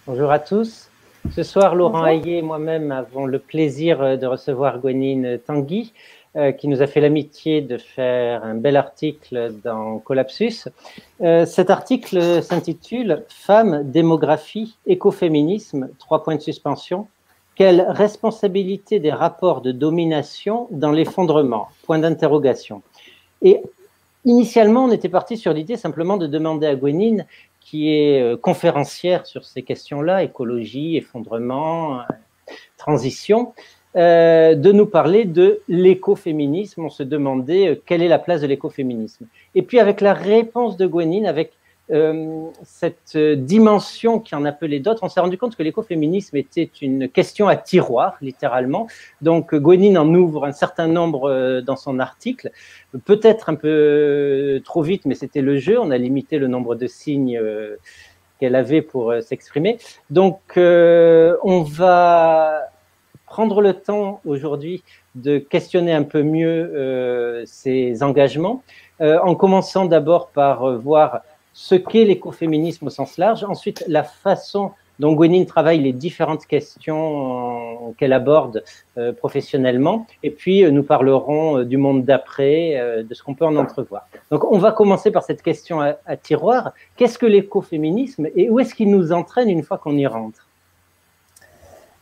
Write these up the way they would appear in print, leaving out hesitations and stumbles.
Bonjour à tous. Ce soir, Laurent Hayet et moi-même avons le plaisir de recevoir Gwenyne Tanguy, qui nous a fait l'amitié de faire un bel article dans Collapsus. Cet article s'intitule « Femmes, démographie, écoféminisme, 3 points de suspension. Quelle responsabilité des rapports de domination dans l'effondrement ?» Point d'interrogation. Et initialement, on était parti sur l'idée simplement de demander à Gwenyne, qui est conférencière sur ces questions-là, écologie, effondrement, transition, de nous parler de l'écoféminisme. On se demandait quelle est la place de l'écoféminisme. Et puis avec la réponse de Gwenyne, avec cette dimension qui en appelait d'autres, on s'est rendu compte que l'écoféminisme était une question à tiroir, littéralement. Donc Gwenyne en ouvre un certain nombre dans son article, peut-être un peu trop vite, mais c'était le jeu, on a limité le nombre de signes qu'elle avait pour s'exprimer. Donc on va prendre le temps aujourd'hui de questionner un peu mieux ces engagements, en commençant d'abord par voir ce qu'est l'écoféminisme au sens large, ensuite la façon dont Gwenyne travaille les différentes questions qu'elle aborde professionnellement, et puis nous parlerons du monde d'après, de ce qu'on peut en entrevoir. Donc on va commencer par cette question à tiroir. Qu'est-ce que l'écoféminisme et où est-ce qu'il nous entraîne une fois qu'on y rentre ?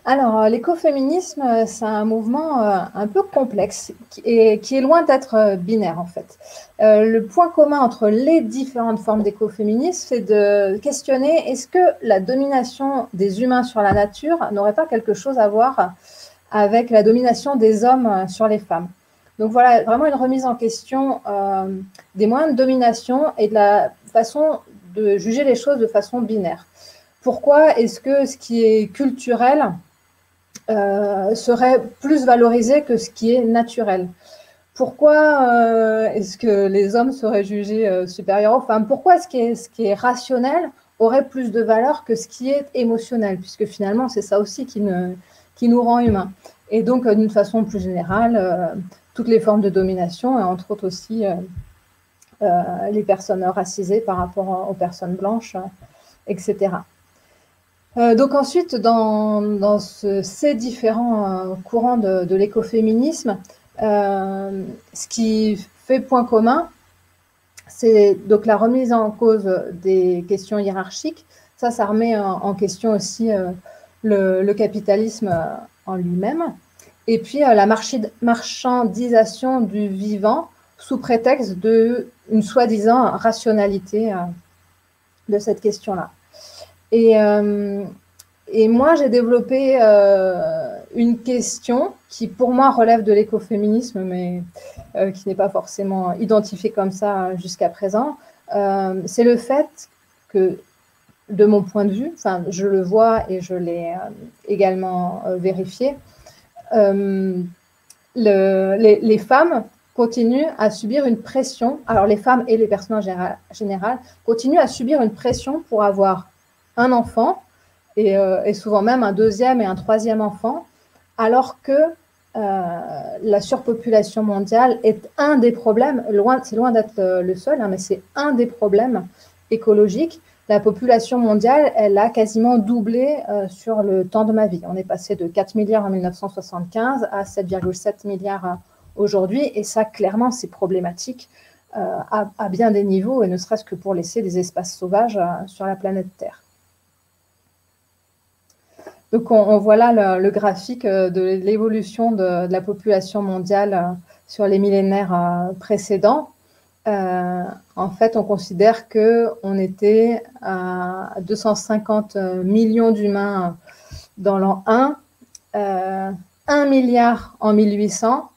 Alors, l'écoféminisme, c'est un mouvement un peu complexe qui est loin d'être binaire, en fait. Le point commun entre les différentes formes d'écoféminisme, c'est de questionner est-ce que la domination des humains sur la nature n'aurait pas quelque chose à voir avec la domination des hommes sur les femmes. Donc voilà, vraiment une remise en question des moyens de domination et de la façon de juger les choses de façon binaire. Pourquoi est-ce que ce qui est culturel serait plus valorisé que ce qui est naturel? Pourquoi est-ce que les hommes seraient jugés supérieurs aux femmes? Pourquoi ce qui est rationnel aurait plus de valeur que ce qui est émotionnel? Puisque finalement, c'est ça aussi qui nous rend humains. Et donc, d'une façon plus générale, toutes les formes de domination, et entre autres aussi les personnes racisées par rapport aux personnes blanches, etc. Donc ensuite, dans ces différents courants de l'écoféminisme, ce qui fait point commun, c'est donc la remise en cause des questions hiérarchiques. Ça remet en question aussi le capitalisme en lui-même. Et puis la marchandisation du vivant sous prétexte d'une soi-disant rationalité de cette question-là. Et moi, j'ai développé une question qui, pour moi, relève de l'écoféminisme, mais qui n'est pas forcément identifiée comme ça jusqu'à présent. C'est le fait que, de mon point de vue, enfin, je le vois et je l'ai également vérifié, les femmes continuent à subir une pression, alors les femmes et les personnes en général continuent à subir une pression pour avoir un enfant, et souvent même un deuxième et un troisième enfant, alors que la surpopulation mondiale est un des problèmes, c'est loin d'être le seul, mais c'est un des problèmes écologiques. La population mondiale, elle a quasiment doublé sur le temps de ma vie. On est passé de 4 milliards en 1975 à 7,7 milliards aujourd'hui, et ça, clairement, c'est problématique à bien des niveaux, et ne serait-ce que pour laisser des espaces sauvages sur la planète Terre. Donc, on voit là le graphique de l'évolution de la population mondiale sur les millénaires précédents. En fait, on considère qu'on était à 250 millions d'humains dans l'an 1, 1 milliard en 1800,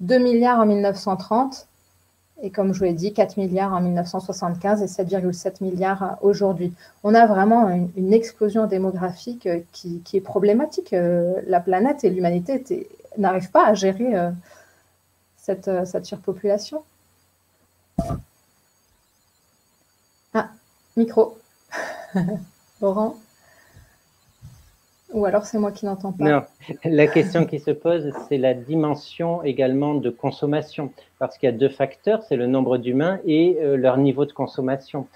2 milliards en 1930, et comme je vous l'ai dit, 4 milliards en 1975 et 7,7 milliards aujourd'hui. On a vraiment une explosion démographique qui est problématique. La planète et l'humanité n'arrivent pas à gérer cette surpopulation. Ah, micro. Laurent. Ou alors c'est moi qui n'entends pas. Non, la question qui se pose, c'est la dimension également de consommation, parce qu'il y a deux facteurs, c'est le nombre d'humains et leur niveau de consommation.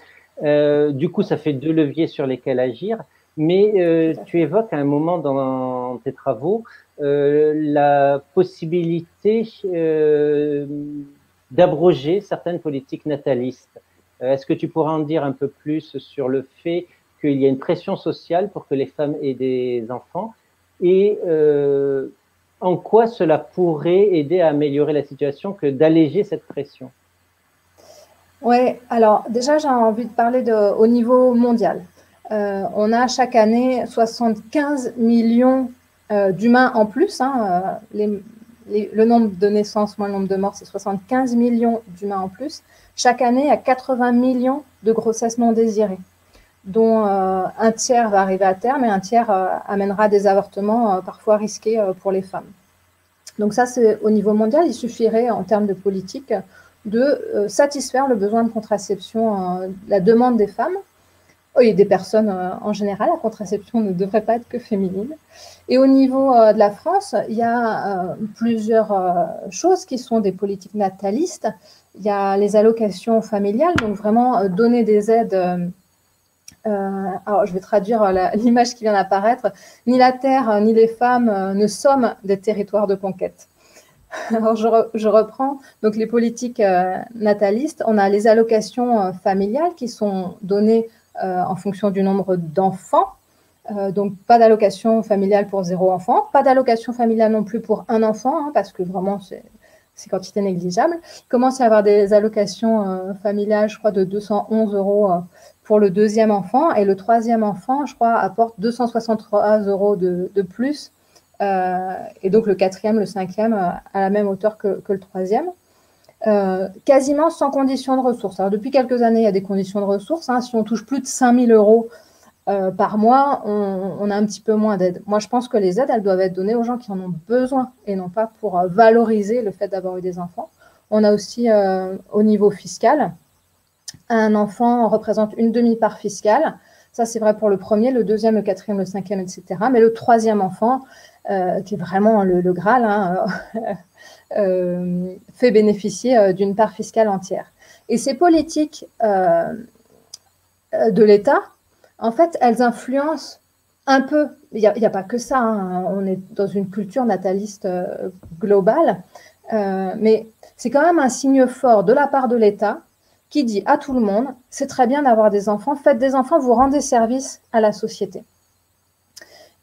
Du coup, ça fait deux leviers sur lesquels agir, mais tu évoques à un moment dans tes travaux la possibilité d'abroger certaines politiques natalistes. Est-ce que tu pourras en dire un peu plus sur le fait qu'il y a une pression sociale pour que les femmes aient des enfants et en quoi cela pourrait aider à améliorer la situation que d'alléger cette pression? Oui, alors déjà j'ai envie de parler au niveau mondial. On a chaque année 75 millions d'humains en plus. Hein, le nombre de naissances moins le nombre de morts, c'est 75 millions d'humains en plus. Chaque année, il y a 80 millions de grossesses non désirées, dont un tiers va arriver à terme et un tiers amènera des avortements parfois risqués pour les femmes. Donc ça, c'est au niveau mondial. Il suffirait, en termes de politique, de satisfaire le besoin de contraception, la demande des femmes et des personnes en général. La contraception ne devrait pas être que féminine. Et au niveau de la France, il y a plusieurs choses qui sont des politiques natalistes. Il y a les allocations familiales, donc vraiment donner des aides. Alors, je vais traduire l'image qui vient d'apparaître. Ni la terre, ni les femmes ne sommes des territoires de conquête. Alors, je reprends. Donc, les politiques natalistes, on a les allocations familiales qui sont données en fonction du nombre d'enfants. Donc, pas d'allocation familiale pour 0 enfant, pas d'allocation familiale non plus pour 1 enfant, hein, parce que vraiment, c'est quantité négligeable. Il commence à y avoir des allocations familiales, je crois, de 211 € pour le 2e enfant. Et le 3e enfant, je crois, apporte 263 € de plus. Et donc, le 4e, le 5e, à la même hauteur que le 3e. Quasiment sans conditions de ressources. Alors, depuis quelques années, il y a des conditions de ressources. Hein. Si on touche plus de 5 000 € par mois, on a un petit peu moins d'aide. Moi, je pense que les aides, elles doivent être données aux gens qui en ont besoin et non pas pour valoriser le fait d'avoir eu des enfants. On a aussi, au niveau fiscal, un enfant représente une demi-part fiscale. Ça, c'est vrai pour le 1er, le 2e, le 4e, le 5e, etc. Mais le 3e enfant, qui est vraiment le Graal, hein, fait bénéficier d'une part fiscale entière. Et ces politiques de l'État, en fait, elles influencent un peu, il n'y a pas que ça, hein, on est dans une culture nataliste globale, mais c'est quand même un signe fort de la part de l'État qui dit à tout le monde, c'est très bien d'avoir des enfants, faites des enfants, vous rendez service à la société.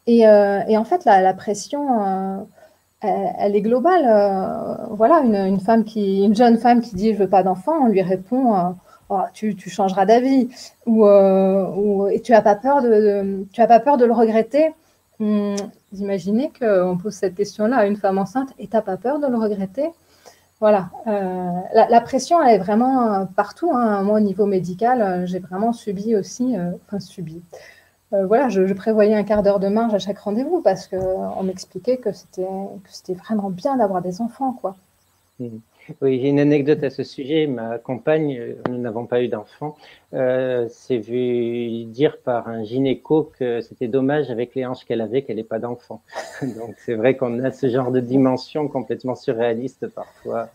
Et en fait, la pression, elle est globale. Voilà, une jeune femme qui dit « je veux pas d'enfant », on lui répond oh, tu changeras d'avis et tu n'as pas peur de le regretter. Vous imaginez qu'on pose cette question-là à une femme enceinte et tu n'as pas peur de le regretter? Voilà, la pression, elle est vraiment partout. Hein. Moi, au niveau médical, j'ai vraiment subi aussi, voilà, je prévoyais un quart d'heure de marge à chaque rendez-vous parce qu'on m'expliquait que c'était vraiment bien d'avoir des enfants, quoi. Oui, j'ai une anecdote à ce sujet. Ma compagne, nous n'avons pas eu d'enfant, s'est vue dire par un gynéco que c'était dommage avec les hanches qu'elle avait qu'elle n'ait pas d'enfant. Donc c'est vrai qu'on a ce genre de dimension complètement surréaliste parfois.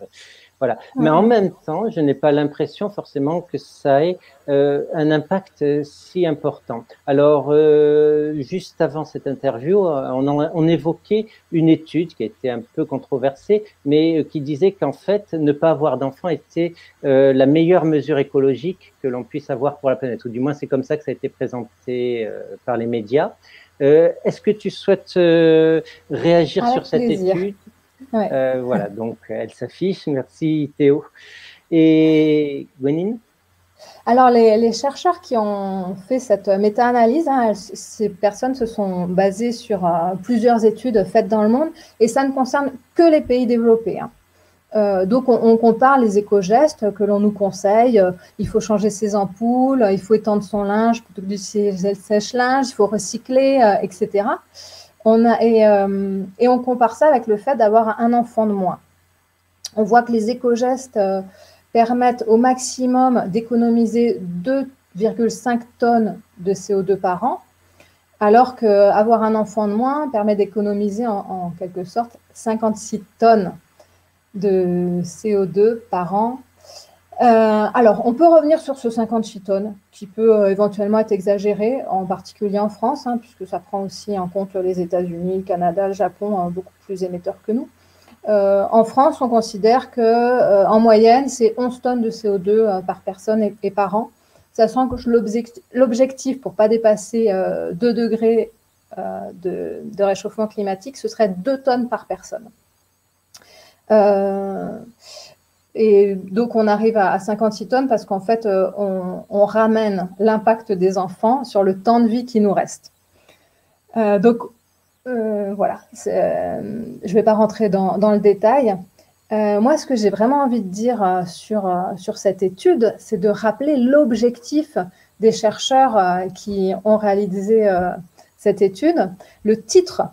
Voilà. Mais en même temps, je n'ai pas l'impression forcément que ça ait un impact si important. Alors, juste avant cette interview, on évoquait une étude qui était un peu controversée, mais qui disait qu'en fait, ne pas avoir d'enfant était la meilleure mesure écologique que l'on puisse avoir pour la planète. Ou du moins, c'est comme ça que ça a été présenté par les médias. Est-ce que tu souhaites réagir sur cette étude ? Ouais. Voilà, donc elle s'affiche. Merci Théo. Et Gwenine? Alors, les chercheurs qui ont fait cette méta-analyse, hein, ces personnes se sont basées sur plusieurs études faites dans le monde, et ça ne concerne que les pays développés. Hein. Donc, on compare les éco-gestes que l'on nous conseille. Il faut changer ses ampoules, il faut étendre son linge plutôt que d'utiliser le sèche-linge, il faut recycler, etc. Et on compare ça avec le fait d'avoir un enfant de moins. On voit que les éco-gestes permettent au maximum d'économiser 2,5 tonnes de CO2 par an, alors qu'avoir un enfant de moins permet d'économiser en quelque sorte 56 tonnes de CO2 par an. Alors, on peut revenir sur ce 56 tonnes, qui peut éventuellement être exagéré, en particulier en France, hein, puisque ça prend aussi en compte les États-Unis, le Canada, le Japon, beaucoup plus émetteurs que nous. En France, on considère qu'en moyenne, c'est 11 tonnes de CO2 par personne et par an, sachant que l'objectif pour ne pas dépasser 2 degrés de réchauffement climatique, ce serait 2 tonnes par personne. Et donc, on arrive à 56 tonnes parce qu'en fait, on ramène l'impact des enfants sur le temps de vie qui nous reste. Donc, voilà, je ne vais pas rentrer dans le détail. Moi, ce que j'ai vraiment envie de dire sur cette étude, c'est de rappeler l'objectif des chercheurs qui ont réalisé cette étude. Le titre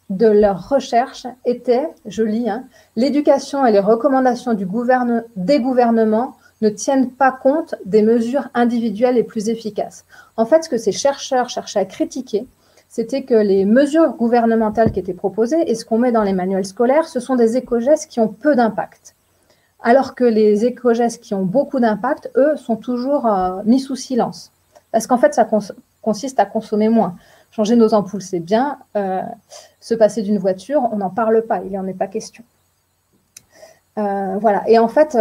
de leur recherche était, je lis, hein, « L'éducation et les recommandations des gouvernements ne tiennent pas compte des mesures individuelles les plus efficaces. » En fait, ce que ces chercheurs cherchaient à critiquer, c'était que les mesures gouvernementales qui étaient proposées et ce qu'on met dans les manuels scolaires, ce sont des éco-gestes qui ont peu d'impact. Alors que les éco-gestes qui ont beaucoup d'impact, eux, sont toujours mis sous silence. Parce qu'en fait, ça consiste à consommer moins. Changer nos ampoules, c'est bien. Se passer d'une voiture, on n'en parle pas, il n'y en est pas question. Voilà. Et en fait,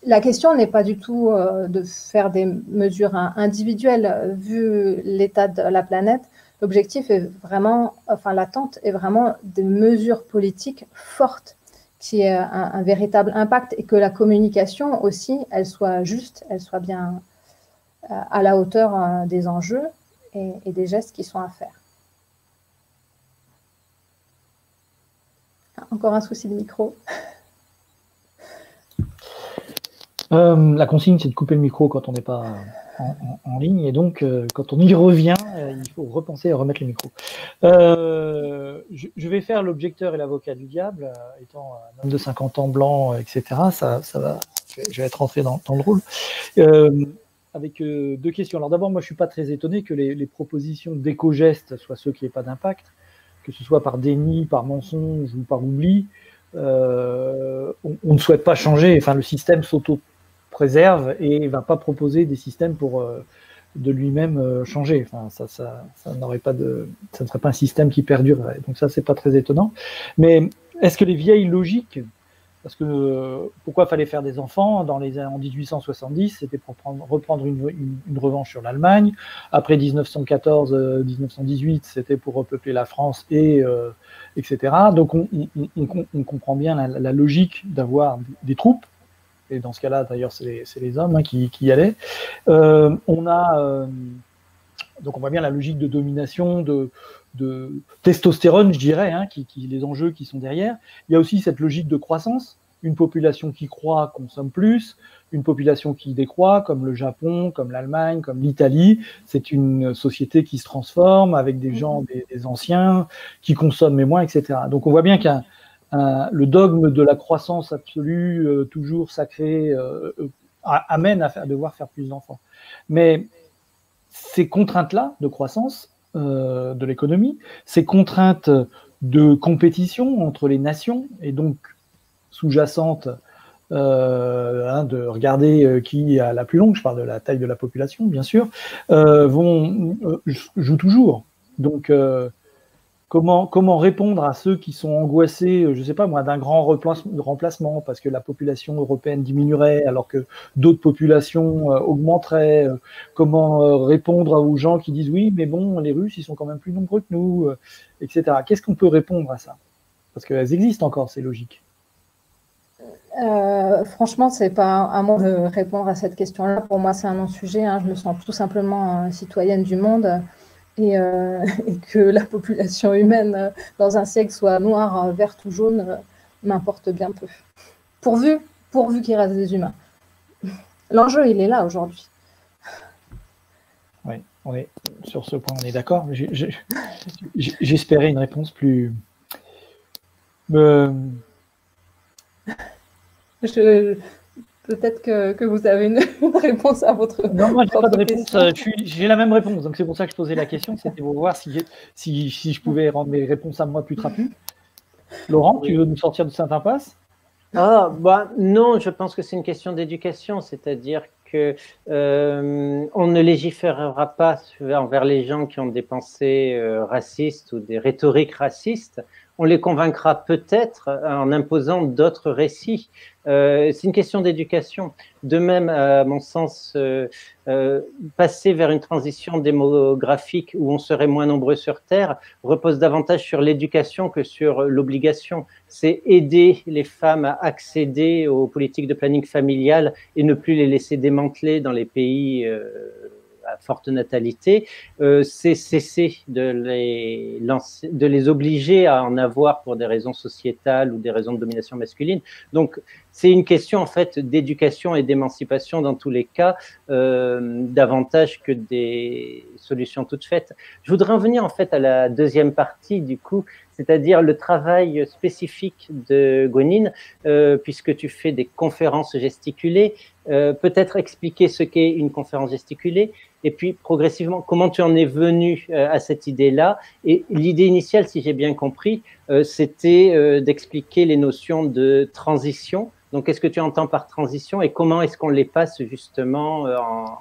la question n'est pas du tout de faire des mesures individuelles vu l'état de la planète. L'objectif est vraiment, enfin l'attente est vraiment des mesures politiques fortes qui aient un véritable impact et que la communication aussi, elle soit juste, elle soit bien à la hauteur des enjeux et des gestes qui sont à faire. Encore un souci de micro. La consigne, c'est de couper le micro quand on n'est pas en ligne, et donc quand on y revient, il faut repenser à remettre le micro. Je vais faire l'objecteur et l'avocat du diable, étant un homme de 50 ans blanc, etc. Ça va, je vais être rentré dans le rôle. Avec deux questions. Alors d'abord, moi je suis pas très étonné que les propositions d'éco-gestes soient ceux qui n'aient pas d'impact, que ce soit par déni, par mensonge ou par oubli. On ne souhaite pas changer, enfin le système s'auto-préserve et ne va pas proposer des systèmes pour de lui-même changer. Enfin, ça n'aurait pas ça ne serait pas un système qui perdurerait. Donc ça, c'est pas très étonnant. Mais est-ce que les vieilles logiques, parce que pourquoi fallait faire des enfants en 1870, c'était pour reprendre une revanche sur l'Allemagne. Après 1914-1918, c'était pour repeupler la France etc. Donc on comprend bien la logique d'avoir des troupes. Et dans ce cas-là, d'ailleurs, c'est les hommes hein, qui y allaient. Donc on voit bien la logique de domination, de testostérone, je dirais, hein, les enjeux qui sont derrière. Il y a aussi cette logique de croissance. Une population qui croît consomme plus, une population qui décroît, comme le Japon, comme l'Allemagne, comme l'Italie, c'est une société qui se transforme avec des gens, des anciens, qui consomment mais moins, etc. Donc on voit bien qu'il y a le dogme de la croissance absolue, toujours sacrée, amène à devoir faire plus d'enfants. Mais ces contraintes-là de croissance de l'économie, ces contraintes de compétition entre les nations, et donc sous-jacente de regarder qui a la plus longue, je parle de la taille de la population, bien sûr, jouent toujours. Donc, comment répondre à ceux qui sont angoissés, je ne sais pas moi, d'un grand remplacement parce que la population européenne diminuerait alors que d'autres populations augmenteraient. Comment répondre aux gens qui disent oui, mais bon, les Russes, ils sont quand même plus nombreux que nous, etc. Qu'est-ce qu'on peut répondre à ça? Parce qu'elles existent encore, ces logiques. Franchement, c'est pas à moi de répondre à cette question-là. Pour moi, c'est un non-sujet. Hein. Je me sens tout simplement citoyenne du monde et que la population humaine dans un siècle soit noire, verte ou jaune m'importe bien peu. Pourvu qu'il reste des humains. L'enjeu, il est là aujourd'hui. Oui, on est sur ce point, on est d'accord. J'espérais une réponse plus. Peut-être que vous avez une réponse à votre. Non, moi, je n'ai pas de réponse. J'ai la même réponse, donc c'est pour ça que je posais la question. C'était pour voir si je pouvais rendre mes réponses à moi plus trapues. Laurent, tu veux nous sortir de cette impasse? Non, je pense que c'est une question d'éducation, c'est-à-dire que on ne légiférera pas envers les gens qui ont des pensées racistes ou des rhétoriques racistes. On les convaincra peut-être en imposant d'autres récits. C'est une question d'éducation. De même, à mon sens, passer vers une transition démographique où on serait moins nombreux sur Terre repose davantage sur l'éducation que sur l'obligation. C'est aider les femmes à accéder aux politiques de planning familial et ne plus les laisser démanteler dans les pays à forte natalité, c'est cesser de les obliger à en avoir pour des raisons sociétales ou des raisons de domination masculine. Donc, c'est une question en fait d'éducation et d'émancipation dans tous les cas, davantage que des solutions toutes faites. Je voudrais en venir en fait à la deuxième partie du coup, c'est-à-dire le travail spécifique de Gwenine, puisque tu fais des conférences gesticulées, peut-être expliquer ce qu'est une conférence gesticulée, et puis progressivement, comment tu en es venu à cette idée-là. Et l'idée initiale, si j'ai bien compris, c'était d'expliquer les notions de transition. Donc, qu'est-ce que tu entends par transition et comment est-ce qu'on les passe justement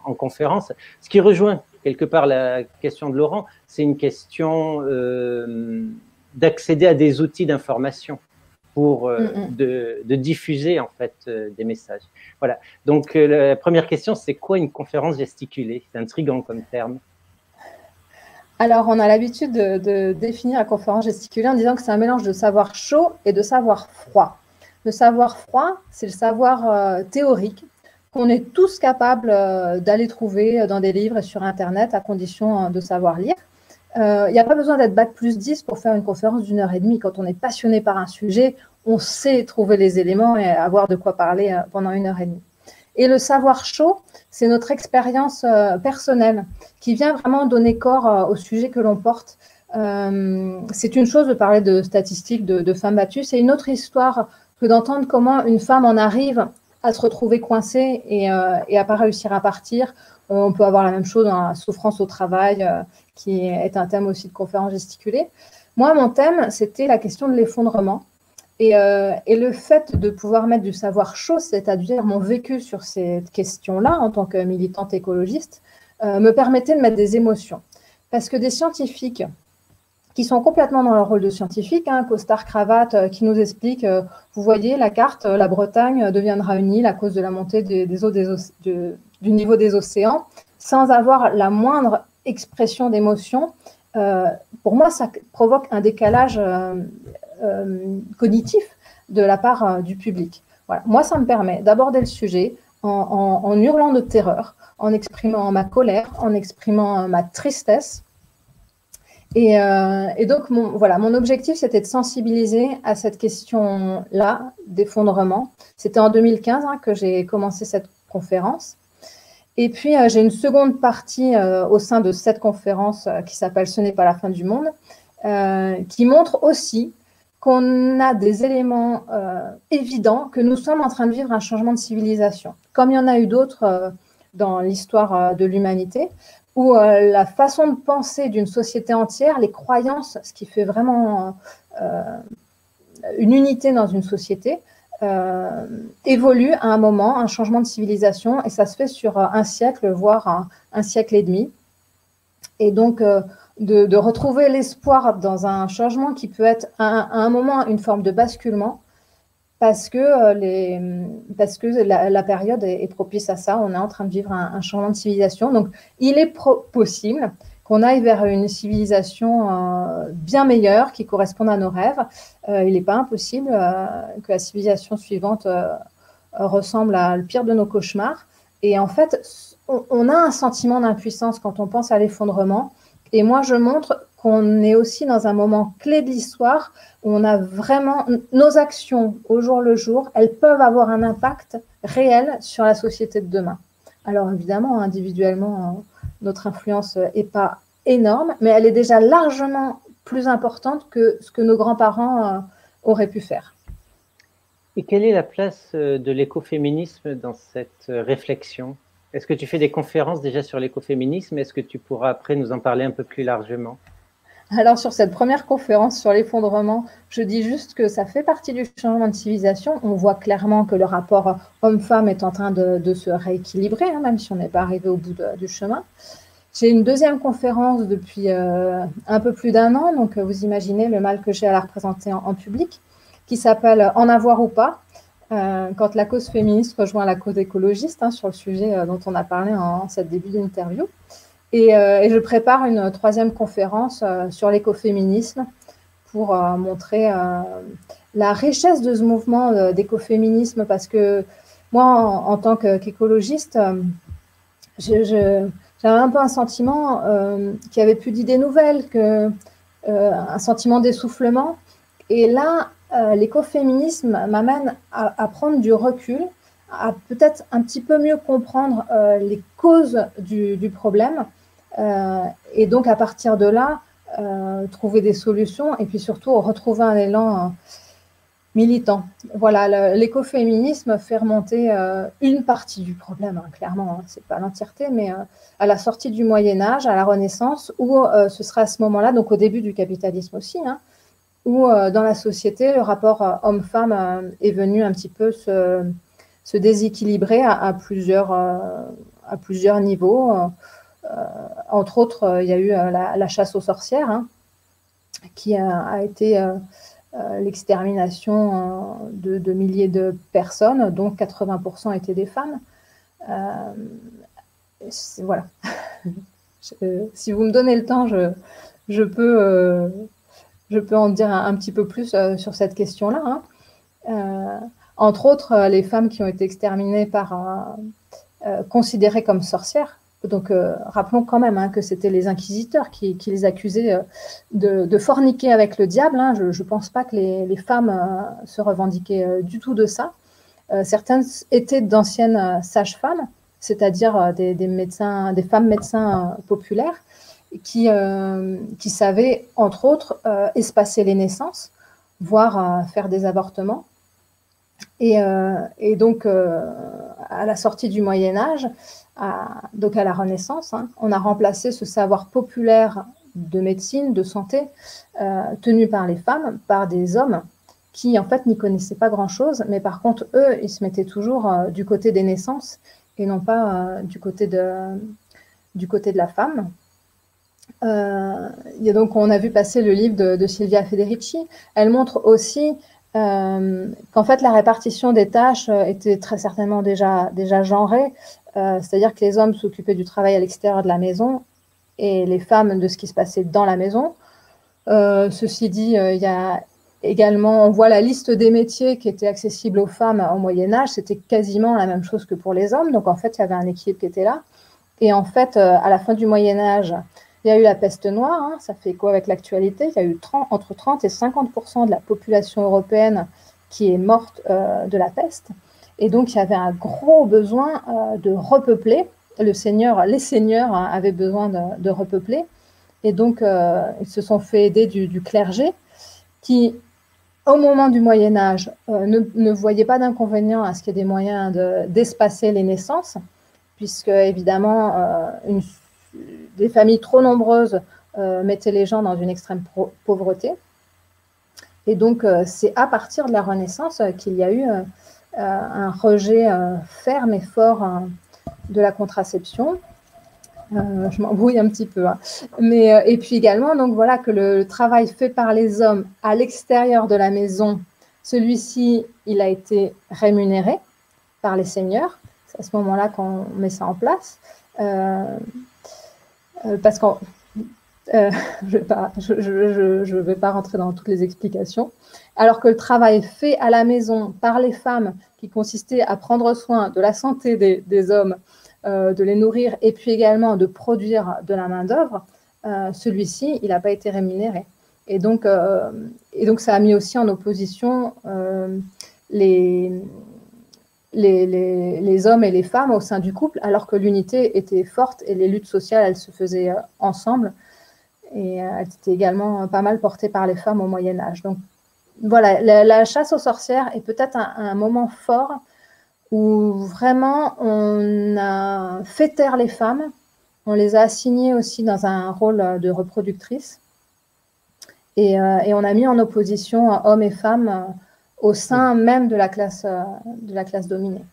en conférence? Ce qui rejoint quelque part la question de Laurent, c'est une question d'accéder à des outils d'information pour de diffuser en fait des messages. Voilà. Donc la première question, c'est quoi une conférence gesticulée? C'est intriguant comme terme. Alors, on a l'habitude de définir la conférence gesticulée en disant que c'est un mélange de savoir chaud et de savoir froid. Le savoir froid, c'est le savoir théorique qu'on est tous capables d'aller trouver dans des livres et sur Internet à condition de savoir lire. Il n'y a pas besoin d'être bac+10 pour faire une conférence d'1h30. Quand on est passionné par un sujet, on sait trouver les éléments et avoir de quoi parler pendant 1h30. Et le savoir chaud, c'est notre expérience personnelle qui vient vraiment donner corps au sujet que l'on porte. C'est une chose de parler de statistiques de femmes battues, c'est une autre histoire que d'entendre comment une femme en arrive à se retrouver coincée et à pas réussir à partir. On peut avoir la même chose dans la souffrance au travail, qui est un thème aussi de conférence gesticulée. Moi, mon thème, c'était la question de l'effondrement. Et le fait de pouvoir mettre du savoir chaud, c'est-à-dire mon vécu sur cette question-là, en tant que militante écologiste, me permettait de mettre des émotions. Parce que des scientifiques qui sont complètement dans leur rôle de scientifique, costard, cravate, qui nous expliquent, vous voyez, la carte, la Bretagne deviendra une île à cause de la montée des eaux du niveau des océans, sans avoir la moindre expression d'émotion. Pour moi, ça provoque un décalage cognitif de la part du public. Voilà. Moi, ça me permet d'aborder le sujet en hurlant de terreur, en exprimant ma colère, en exprimant ma tristesse. Et donc, mon objectif, c'était de sensibiliser à cette question-là d'effondrement. C'était en 2015 que j'ai commencé cette conférence. Et puis, j'ai une seconde partie au sein de cette conférence qui s'appelle « Ce n'est pas la fin du monde », qui montre aussi qu'on a des éléments évidents que nous sommes en train de vivre un changement de civilisation, comme il y en a eu d'autres dans l'histoire de l'humanité, où la façon de penser d'une société entière, les croyances, ce qui fait vraiment une unité dans une société, évolue à un moment, un changement de civilisation, et ça se fait sur un siècle, voire un siècle et demi. Et donc, de retrouver l'espoir dans un changement qui peut être à un moment une forme de basculement, parce que la période est propice à ça. On est en train de vivre un changement de civilisation. Donc, il est possible qu'on aille vers une civilisation bien meilleure, qui corresponde à nos rêves. Il n'est pas impossible que la civilisation suivante ressemble à le pire de nos cauchemars. Et en fait, on a un sentiment d'impuissance quand on pense à l'effondrement. Et moi, je montre qu'on est aussi dans un moment clé de l'histoire où on a vraiment nos actions au jour le jour, elles peuvent avoir un impact réel sur la société de demain. Alors évidemment, individuellement, notre influence n'est pas énorme, mais elle est déjà largement plus importante que ce que nos grands-parents auraient pu faire. Et quelle est la place de l'écoféminisme dans cette réflexion? Est-ce que tu fais des conférences déjà sur l'écoféminisme? Est-ce que tu pourras après nous en parler un peu plus largement? Alors, sur cette première conférence sur l'effondrement, je dis juste que ça fait partie du changement de civilisation. On voit clairement que le rapport homme-femme est en train de se rééquilibrer, hein, même si on n'est pas arrivé au bout du chemin. J'ai une deuxième conférence depuis un peu plus d'1 an, donc vous imaginez le mal que j'ai à la représenter en public, qui s'appelle « En avoir ou pas ». Quand la cause féministe rejoint la cause écologiste, hein, sur le sujet dont on a parlé en cette début d'interview. Et je prépare une troisième conférence sur l'écoféminisme pour montrer la richesse de ce mouvement d'écoféminisme, parce que moi, en tant qu'écologiste, j'avais un peu un sentiment qu'il n'y avait plus d'idées nouvelles, un sentiment d'essoufflement. Et là, l'écoféminisme m'amène à prendre du recul, à peut-être un petit peu mieux comprendre les causes du problème, et donc à partir de là, trouver des solutions et puis surtout retrouver un élan militant. Voilà, l'écoféminisme fait remonter une partie du problème, hein, clairement, hein, c'est pas l'entièreté, mais à la sortie du Moyen-Âge, à la Renaissance, où ce sera à ce moment-là, donc au début du capitalisme aussi, hein, où dans la société, le rapport homme-femme est venu un petit peu se déséquilibrer à plusieurs niveaux. Entre autres, il y a eu la chasse aux sorcières, hein, qui a été l'extermination de milliers de personnes, dont 80% étaient des femmes. Voilà. Si vous me donnez le temps, je peux en dire un petit peu plus sur cette question-là, hein. Entre autres, les femmes qui ont été exterminées considérées comme sorcières. Donc, rappelons quand même, hein, que c'était les inquisiteurs qui les accusaient de forniquer avec le diable, hein. Je ne pense pas que les femmes se revendiquaient du tout de ça. Certaines étaient d'anciennes sages-femmes, c'est-à-dire des femmes médecins populaires, qui savaient, entre autres, espacer les naissances, voire faire des avortements. Et donc, à la sortie du Moyen-Âge, donc à la Renaissance, hein, on a remplacé ce savoir populaire de médecine, de santé, tenu par les femmes, par des hommes qui, en fait, n'y connaissaient pas grand-chose, mais par contre, eux, ils se mettaient toujours du côté des naissances et non pas du côté de la femme. Donc, on a vu passer le livre de Silvia Federici. Elle montre aussi qu'en fait, la répartition des tâches était très certainement déjà genrée, c'est-à-dire que les hommes s'occupaient du travail à l'extérieur de la maison et les femmes de ce qui se passait dans la maison. Ceci dit, il y a également, on voit la liste des métiers qui étaient accessibles aux femmes au Moyen-Âge, c'était quasiment la même chose que pour les hommes, donc en fait, il y avait un équilibre qui était là. Et en fait, à la fin du Moyen-Âge, il y a eu la peste noire, hein, ça fait écho avec l'actualité. Il y a eu entre 30 et 50% de la population européenne qui est morte de la peste. Et donc, il y avait un gros besoin de repeupler. Les seigneurs, hein, avaient besoin de repeupler. Et donc, ils se sont fait aider du clergé qui, au moment du Moyen-Âge, ne voyait pas d'inconvénient à ce qu'il y ait des moyens d'espacer les naissances, puisque, évidemment, des familles trop nombreuses mettaient les gens dans une extrême pauvreté. Et donc, c'est à partir de la Renaissance qu'il y a eu un rejet ferme et fort de la contraception. Je m'embrouille un petit peu, hein. Et puis également, donc voilà, que le travail fait par les hommes à l'extérieur de la maison, celui-ci, il a été rémunéré par les seigneurs. C'est à ce moment-là qu'on met ça en place. Parce que Je vais pas rentrer dans toutes les explications. Alors que le travail fait à la maison par les femmes, qui consistait à prendre soin de la santé des hommes, de les nourrir et puis également de produire de la main-d'œuvre, celui-ci, il n'a pas été rémunéré. Et donc, ça a mis aussi en opposition les hommes et les femmes au sein du couple, alors que l'unité était forte et les luttes sociales, elles se faisaient ensemble. Et elles étaient également pas mal portées par les femmes au Moyen-Âge. Donc voilà, la chasse aux sorcières est peut-être un moment fort où vraiment on a fait taire les femmes, on les a assignées aussi dans un rôle de reproductrice, et on a mis en opposition hommes et femmes au sein même de la classe dominée.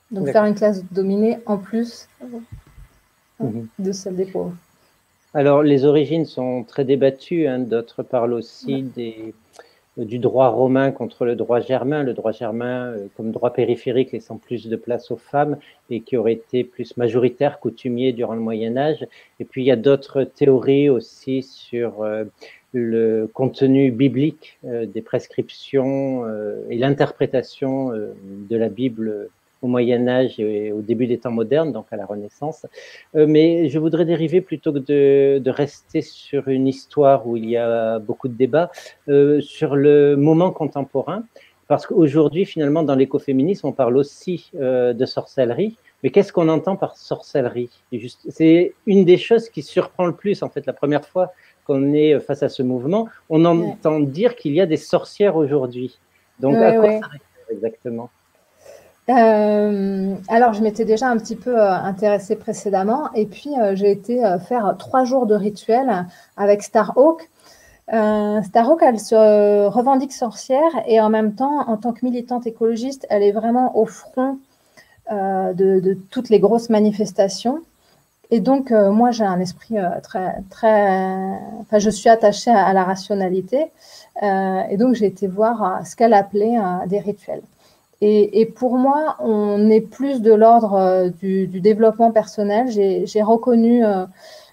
Donc faire une classe dominée en plus de celle des pauvres. Alors, les origines sont très débattues. Hein. D'autres parlent aussi du droit romain contre le droit germain comme droit périphérique laissant plus de place aux femmes et qui aurait été plus majoritaire, coutumier durant le Moyen-Âge. Et puis, il y a d'autres théories aussi sur le contenu biblique des prescriptions et l'interprétation de la Bible au Moyen-Âge et au début des temps modernes, donc à la Renaissance. Mais je voudrais dériver plutôt que de rester sur une histoire où il y a beaucoup de débats, sur le moment contemporain, parce qu'aujourd'hui, finalement, dans l'écoféminisme, on parle aussi de sorcellerie. Mais qu'est-ce qu'on entend par sorcellerie? C'est une des choses qui surprend le plus, en fait, la première fois qu'on est face à ce mouvement, on entend dire qu'il y a des sorcières aujourd'hui. Donc, à quoi ça réfère exactement? Alors, je m'étais déjà un petit peu intéressée précédemment, et puis j'ai été faire 3 jours de rituel avec Starhawk. Starhawk, elle se revendique sorcière, et en même temps, en tant que militante écologiste, elle est vraiment au front de toutes les grosses manifestations. Et donc, moi, j'ai un esprit je suis attachée à la rationalité, et donc j'ai été voir ce qu'elle appelait des rituels. Et pour moi, on est plus de l'ordre du développement personnel. J'ai reconnu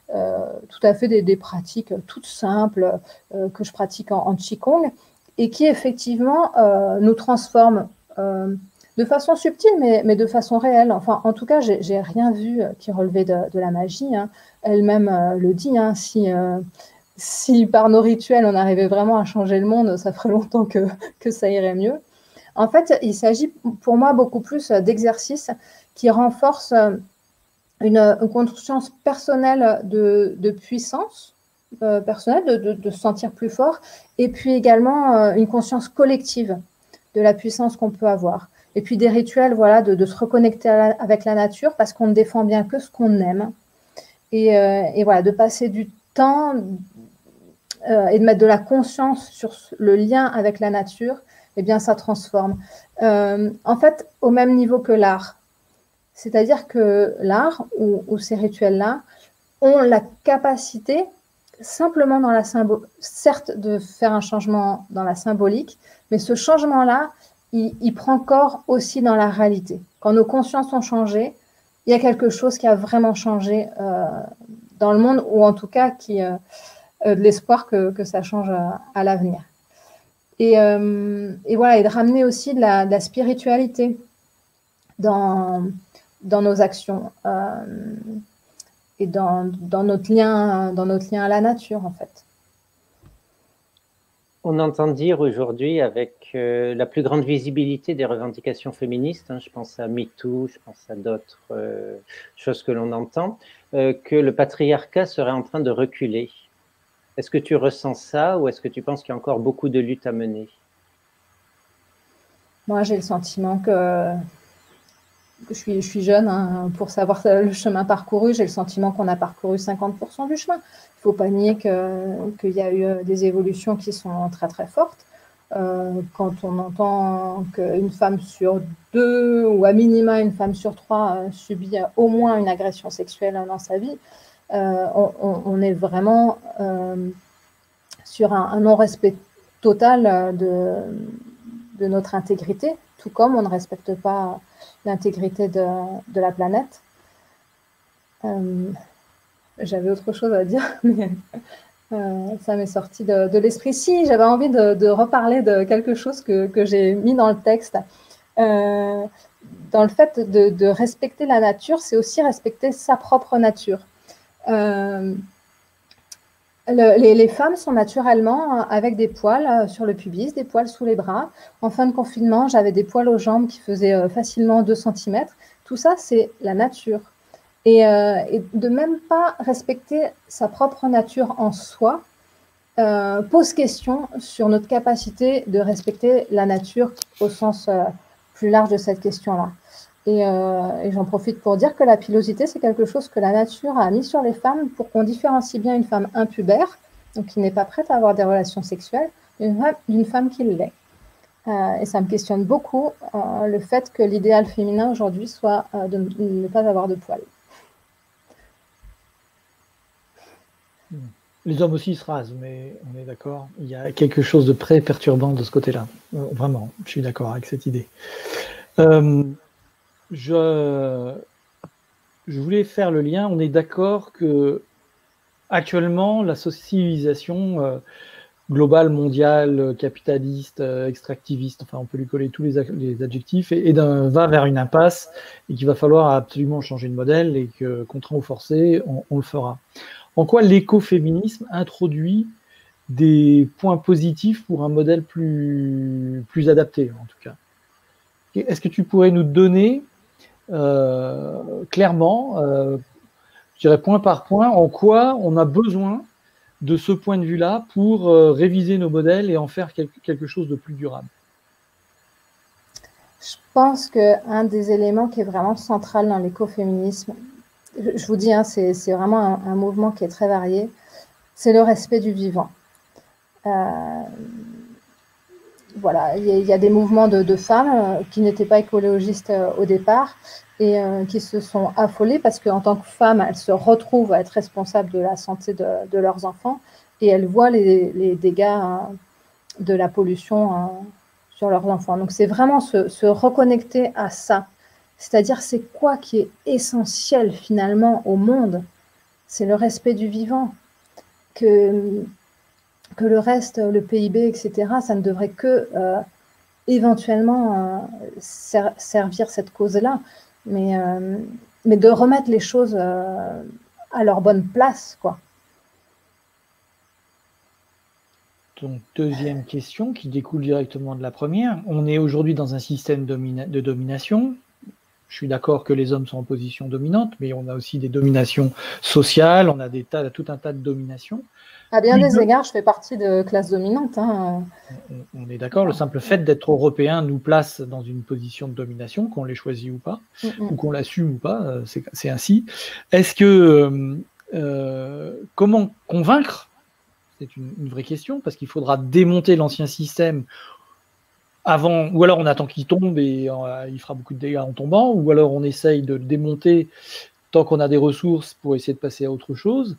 tout à fait des pratiques toutes simples que je pratique en Qigong et qui effectivement nous transforment de façon subtile, mais de façon réelle. Enfin, en tout cas, j'ai rien vu qui relevait de la magie. Hein. Elle-même le dit, hein, si par nos rituels, on arrivait vraiment à changer le monde, ça ferait longtemps que ça irait mieux. En fait, il s'agit pour moi beaucoup plus d'exercices qui renforcent une conscience personnelle de puissance personnelle, de se sentir plus fort, et puis également une conscience collective de la puissance qu'on peut avoir. Et puis des rituels, voilà, de se reconnecter avec la nature, parce qu'on ne défend bien que ce qu'on aime. Et voilà, de passer du temps et de mettre de la conscience sur le lien avec la nature, eh bien, ça transforme. En fait, au même niveau que l'art. C'est-à-dire que l'art ou ces rituels-là ont la capacité, simplement dans la symbolique, certes de faire un changement dans la symbolique, mais ce changement-là, il prend corps aussi dans la réalité. Quand nos consciences ont changé, il y a quelque chose qui a vraiment changé dans le monde, ou en tout cas de l'espoir que ça change à l'avenir. Et voilà, et de ramener aussi de la spiritualité dans nos actions et dans notre lien à la nature, en fait. On entend dire aujourd'hui, avec la plus grande visibilité des revendications féministes, hein, je pense à MeToo, je pense à d'autres choses que l'on entend, que le patriarcat serait en train de reculer. Est-ce que tu ressens ça, ou est-ce que tu penses qu'il y a encore beaucoup de lutte à mener? Moi, j'ai le sentiment que je suis jeune hein, pour savoir le chemin parcouru. J'ai le sentiment qu'on a parcouru 50% du chemin. Il ne faut pas nier qu'il y a eu des évolutions qui sont très très fortes. Quand on entend qu'une femme sur 2, ou à minima une femme sur 3, subit au moins une agression sexuelle dans sa vie, on est vraiment sur un non-respect total de notre intégrité, tout comme on ne respecte pas l'intégrité de la planète. J'avais autre chose à dire, mais ça m'est sorti de l'esprit. Si, j'avais envie de reparler de quelque chose que j'ai mis dans le texte. Dans le fait de respecter la nature, c'est aussi respecter sa propre nature. Les femmes sont naturellement avec des poils sur le pubis, des poils sous les bras. En fin de confinement, j'avais des poils aux jambes qui faisaient facilement 2 cm. Tout ça, c'est la nature. Et de même pas respecter sa propre nature en soi pose question sur notre capacité de respecter la nature au sens plus large de cette question-là. Et j'en profite pour dire que la pilosité, c'est quelque chose que la nature a mis sur les femmes pour qu'on différencie bien une femme impubère, donc qui n'est pas prête à avoir des relations sexuelles, d'une femme qui l'est. Et ça me questionne beaucoup le fait que l'idéal féminin aujourd'hui soit de ne pas avoir de poils. Les hommes aussi se rasent, mais on est d'accord, il y a quelque chose de très perturbant de ce côté-là. Vraiment, je suis d'accord avec cette idée. Je voulais faire le lien. On est d'accord que actuellement, la civilisation globale, mondiale, capitaliste, extractiviste, enfin, on peut lui coller tous les adjectifs, va vers une impasse et qu'il va falloir absolument changer de modèle et que, contraint ou forcé, on le fera. En quoi l'écoféminisme introduit des points positifs pour un modèle plus adapté, en tout cas? Est-ce que tu pourrais nous donner clairement, je dirais point par point, en quoi on a besoin de ce point de vue-là pour réviser nos modèles et en faire quelque chose de plus durable? Je pense qu'un des éléments qui est vraiment central dans l'écoféminisme, je vous dis, hein, c'est vraiment un mouvement qui est très varié, c'est le respect du vivant. Voilà, il y a des mouvements de femmes qui n'étaient pas écologistes au départ et qui se sont affolées parce qu'en tant que femmes, elles se retrouvent à être responsables de la santé de leurs enfants et elles voient les dégâts de la pollution sur leurs enfants. Donc c'est vraiment se reconnecter à ça. C'est-à-dire c'est quoi qui est essentiel finalement au monde? C'est le respect du vivant. Que le reste, le PIB, etc., ça ne devrait que éventuellement servir cette cause-là, mais de remettre les choses à leur bonne place, quoi. Donc, deuxième question qui découle directement de la première. On est aujourd'hui dans un système de domination. Je suis d'accord que les hommes sont en position dominante, mais on a aussi des dominations sociales, on a tout un tas de dominations. À bien des égards, je fais partie de classe dominante. Hein. On est d'accord, le simple fait d'être européen nous place dans une position de domination, qu'on l'ait choisi ou pas, ou qu'on l'assume ou pas, c'est ainsi. Est-ce que, comment convaincre? C'est une vraie question, parce qu'il faudra démonter l'ancien système avant, ou alors on attend qu'il tombe et il fera beaucoup de dégâts en tombant, ou alors on essaye de le démonter tant qu'on a des ressources pour essayer de passer à autre chose.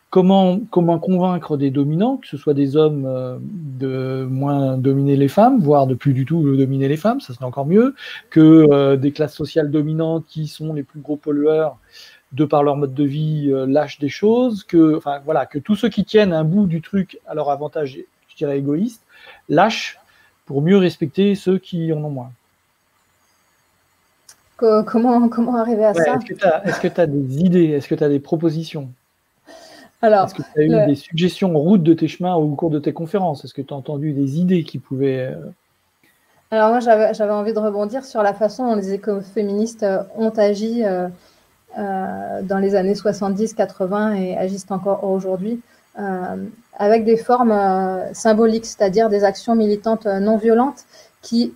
Comment convaincre des dominants, que ce soit des hommes de moins dominer les femmes, voire de plus du tout dominer les femmes, ça serait encore mieux, que des classes sociales dominantes qui sont les plus gros pollueurs de par leur mode de vie lâchent des choses, que tous ceux qui tiennent un bout du truc à leur avantage, je dirais égoïste, lâchent pour mieux respecter ceux qui en ont moins. Comment arriver à ça? Est-ce que tu as des idées? Est-ce que tu as des propositions? Alors, est-ce que tu as eu des suggestions en route de tes chemins ou au cours de tes conférences? Est-ce que tu as entendu des idées qui pouvaient... Alors moi, j'avais envie de rebondir sur la façon dont les écoféministes ont agi dans les années 70-80 et agissent encore aujourd'hui, avec des formes symboliques, c'est-à-dire des actions militantes non violentes qui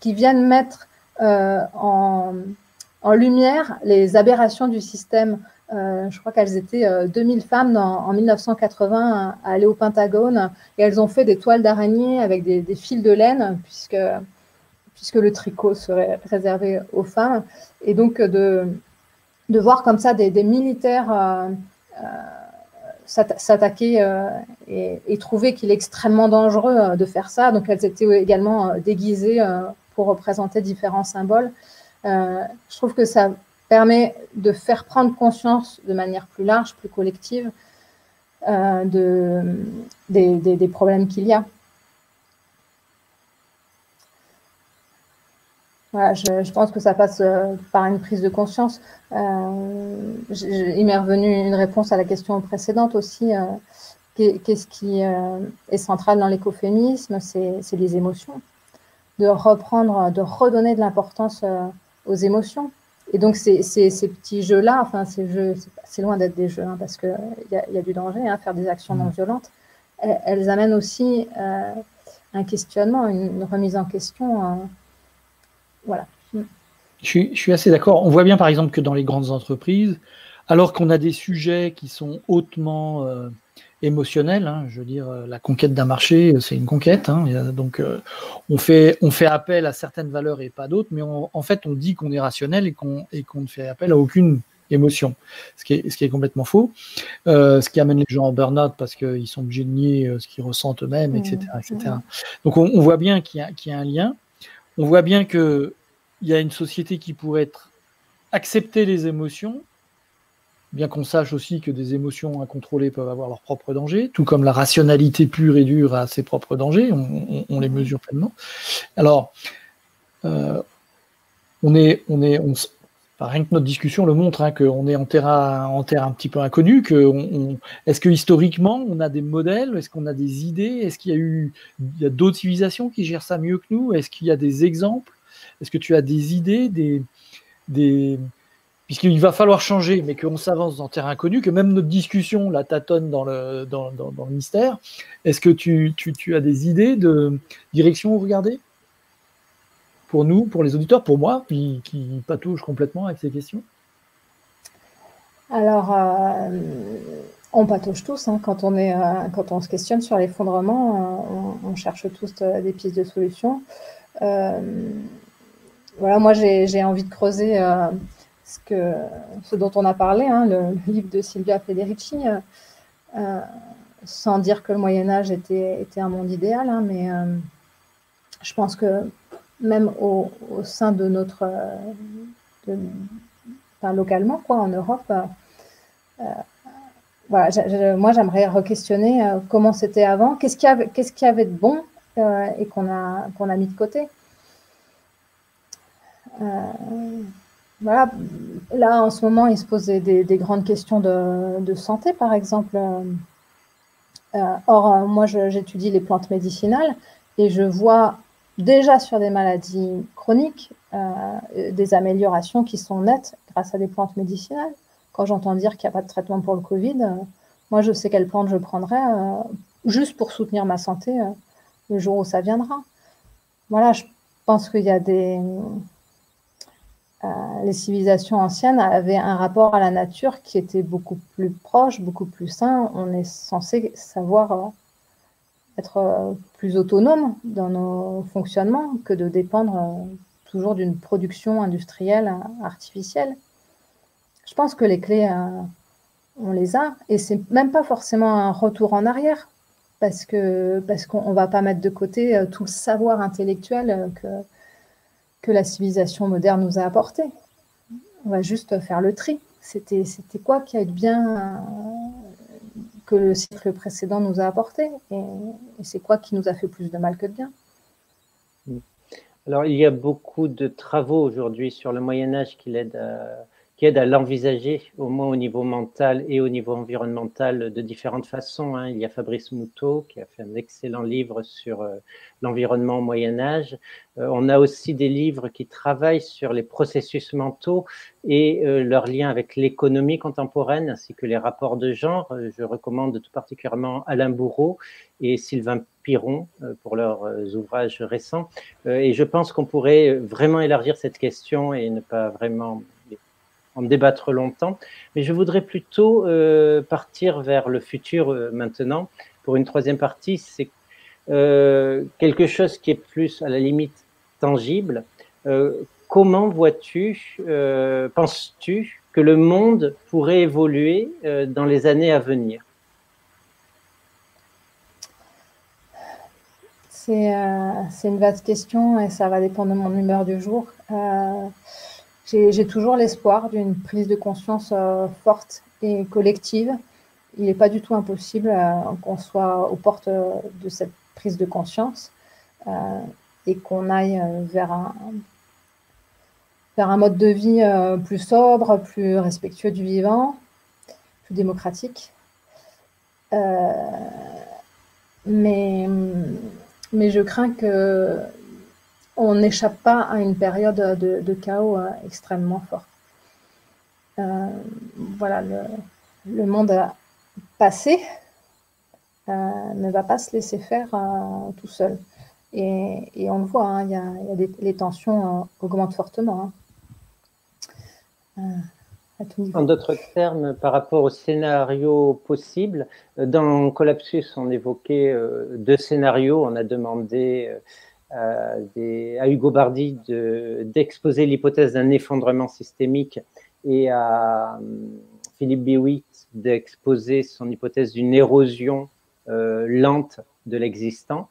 viennent mettre en lumière les aberrations du système. Je crois qu'elles étaient 2000 femmes en 1980 à aller au Pentagone et elles ont fait des toiles d'araignée avec des fils de laine puisque le tricot serait réservé aux femmes. Et donc de voir comme ça des militaires s'attaquer et trouver qu'il est extrêmement dangereux de faire ça. Donc elles étaient également déguisées pour représenter différents symboles. Je trouve que ça permet de faire prendre conscience de manière plus large, plus collective, des problèmes qu'il y a. Voilà, je pense que ça passe par une prise de conscience. Il m'est revenu une réponse à la question précédente aussi. Qu'est-ce qui est central dans l'écoféminisme? C'est les émotions. De reprendre, de redonner de l'importance aux émotions. Et donc, ces petits jeux-là, enfin, ces jeux, c'est loin d'être des jeux, hein, parce qu'il y a du danger, hein, faire des actions non violentes. Elles amènent aussi un questionnement, une remise en question. Voilà. Je suis assez d'accord. On voit bien, par exemple, que dans les grandes entreprises, alors qu'on a des sujets qui sont hautement émotionnels, hein, je veux dire, la conquête d'un marché, c'est une conquête. Hein, donc, on fait appel à certaines valeurs et pas d'autres, mais en fait, on dit qu'on est rationnel et qu'on ne fait appel à aucune émotion, ce qui est complètement faux. Ce qui amène les gens en burn-out parce qu'ils sont obligés de nier ce qu'ils ressentent eux-mêmes, etc., etc. Donc, on voit bien qu'il y a un lien. On voit bien qu'il y a une société qui pourrait accepter les émotions, bien qu'on sache aussi que des émotions incontrôlées peuvent avoir leurs propres dangers, tout comme la rationalité pure et dure a ses propres dangers, on les mesure pleinement. Alors, rien que notre discussion le montre, hein, qu'on est en terre un petit peu inconnu. Est-ce que historiquement on a des modèles? Est-ce qu'on a des idées? Est-ce qu'il y a d'autres civilisations qui gèrent ça mieux que nous? Est-ce qu'il y a des exemples? Est-ce que tu as des idées, puisqu'il va falloir changer, mais qu'on s'avance dans terrain inconnu, que même notre discussion la tâtonne dans le mystère. Est-ce que tu as des idées de direction où regarder? Pour nous, pour les auditeurs, pour moi, qui patauge complètement avec ces questions? Alors, on patauge tous, hein, quand on se questionne sur l'effondrement, on cherche tous des pistes de solutions. Voilà, moi j'ai envie de creuser ce dont on a parlé, hein, le livre de Silvia Federici, sans dire que le Moyen-Âge était un monde idéal, hein, mais je pense que même au sein de notre localement, quoi, en Europe, voilà, moi j'aimerais re-questionner comment c'était avant, qu'est-ce qu'il y avait de bon et qu'on a mis de côté. Voilà, là en ce moment il se pose des grandes questions de santé, par exemple. Or, moi j'étudie les plantes médicinales et je vois déjà sur des maladies chroniques des améliorations qui sont nettes grâce à des plantes médicinales. Quand j'entends dire qu'il n'y a pas de traitement pour le Covid, moi je sais quelle plante je prendrais juste pour soutenir ma santé le jour où ça viendra. Voilà, je pense qu'il y a les civilisations anciennes avaient un rapport à la nature qui était beaucoup plus proche, beaucoup plus sain. On est censé savoir être plus autonome dans nos fonctionnements que de dépendre toujours d'une production industrielle artificielle. Je pense que les clés, on les a, et c'est même pas forcément un retour en arrière, parce qu'on va pas mettre de côté tout le savoir intellectuel que la civilisation moderne nous a apporté. On va juste faire le tri. C'était quoi qui a été bien que le siècle précédent nous a apporté, et c'est quoi qui nous a fait plus de mal que de bien. Alors, il y a beaucoup de travaux aujourd'hui sur le Moyen-Âge qui aident à l'envisager, au moins au niveau mental et au niveau environnemental, de différentes façons. Hein. Il y a Fabrice Moutot qui a fait un excellent livre sur l'environnement au Moyen-Âge. On a aussi des livres qui travaillent sur les processus mentaux et leur lien avec l'économie contemporaine, ainsi que les rapports de genre. Je recommande tout particulièrement Alain Bourreau et Sylvain Piron pour leurs ouvrages récents. Et je pense qu'on pourrait vraiment élargir cette question et ne pas vraiment en débattre longtemps. Mais je voudrais plutôt partir vers le futur maintenant. Pour une troisième partie, c'est quelque chose qui est plus à la limite tangible. Comment vois-tu, penses-tu que le monde pourrait évoluer dans les années à venir? C'est une vaste question et ça va dépendre de mon humeur du jour. j'ai toujours l'espoir d'une prise de conscience forte et collective. Il n'est pas du tout impossible qu'on soit aux portes de cette prise de conscience et qu'on aille vers un mode de vie plus sobre, plus respectueux du vivant, plus démocratique. Mais je crains qu'on n'échappe pas à une période de chaos extrêmement fort. Voilà, le monde passé ne va pas se laisser faire tout seul. Et on le voit, hein, les tensions augmentent fortement. En d'autres termes, par rapport au scénario possible, dans Collapsus, on évoquait 2 scénarios. On a demandé à Hugo Bardi d'exposer l'hypothèse d'un effondrement systémique et à Philippe Biwix d'exposer son hypothèse d'une érosion lente de l'existant.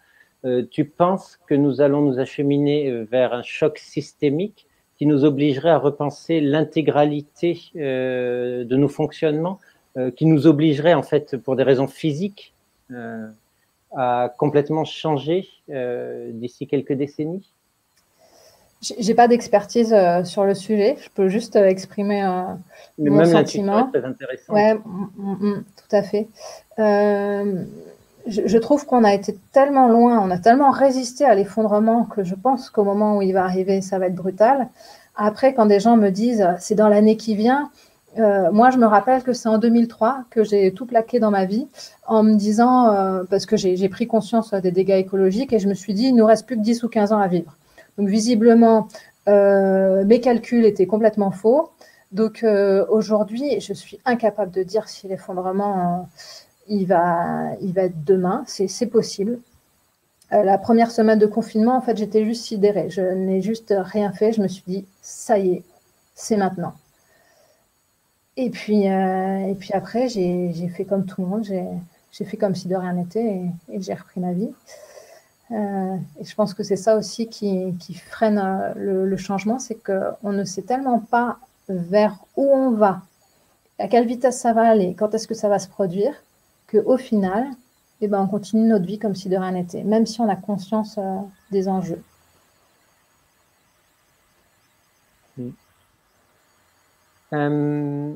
Tu penses que nous allons nous acheminer vers un choc systémique qui nous obligerait à repenser l'intégralité de nos fonctionnements, qui nous obligerait en fait, pour des raisons physiques, à complètement changer d'ici quelques décennies? J'ai pas d'expertise sur le sujet, je peux juste exprimer mon sentiment. Est très intéressant. Ouais, tout à fait. Je trouve qu'on a été tellement loin, on a tellement résisté à l'effondrement que je pense qu'au moment où il va arriver, ça va être brutal. Après, quand des gens me disent « c'est dans l'année qui vient », moi, je me rappelle que c'est en 2003 que j'ai tout plaqué dans ma vie en me disant, parce que j'ai pris conscience des dégâts écologiques et je me suis dit « il nous reste plus que 10 ou 15 ans à vivre ». Donc, visiblement, mes calculs étaient complètement faux. Donc, aujourd'hui, je suis incapable de dire si l'effondrement... il va être demain, c'est possible. La première semaine de confinement, en fait, j'étais juste sidérée. Je n'ai juste rien fait. Je me suis dit, ça y est, c'est maintenant. Et puis après, j'ai fait comme tout le monde. J'ai fait comme si de rien n'était et j'ai repris ma vie. Et je pense que c'est ça aussi qui freine le changement, c'est qu'on ne sait tellement pas vers où on va, à quelle vitesse ça va aller, quand est-ce que ça va se produire, qu'au final, on continue notre vie comme si de rien n'était, même si on a conscience des enjeux. Dans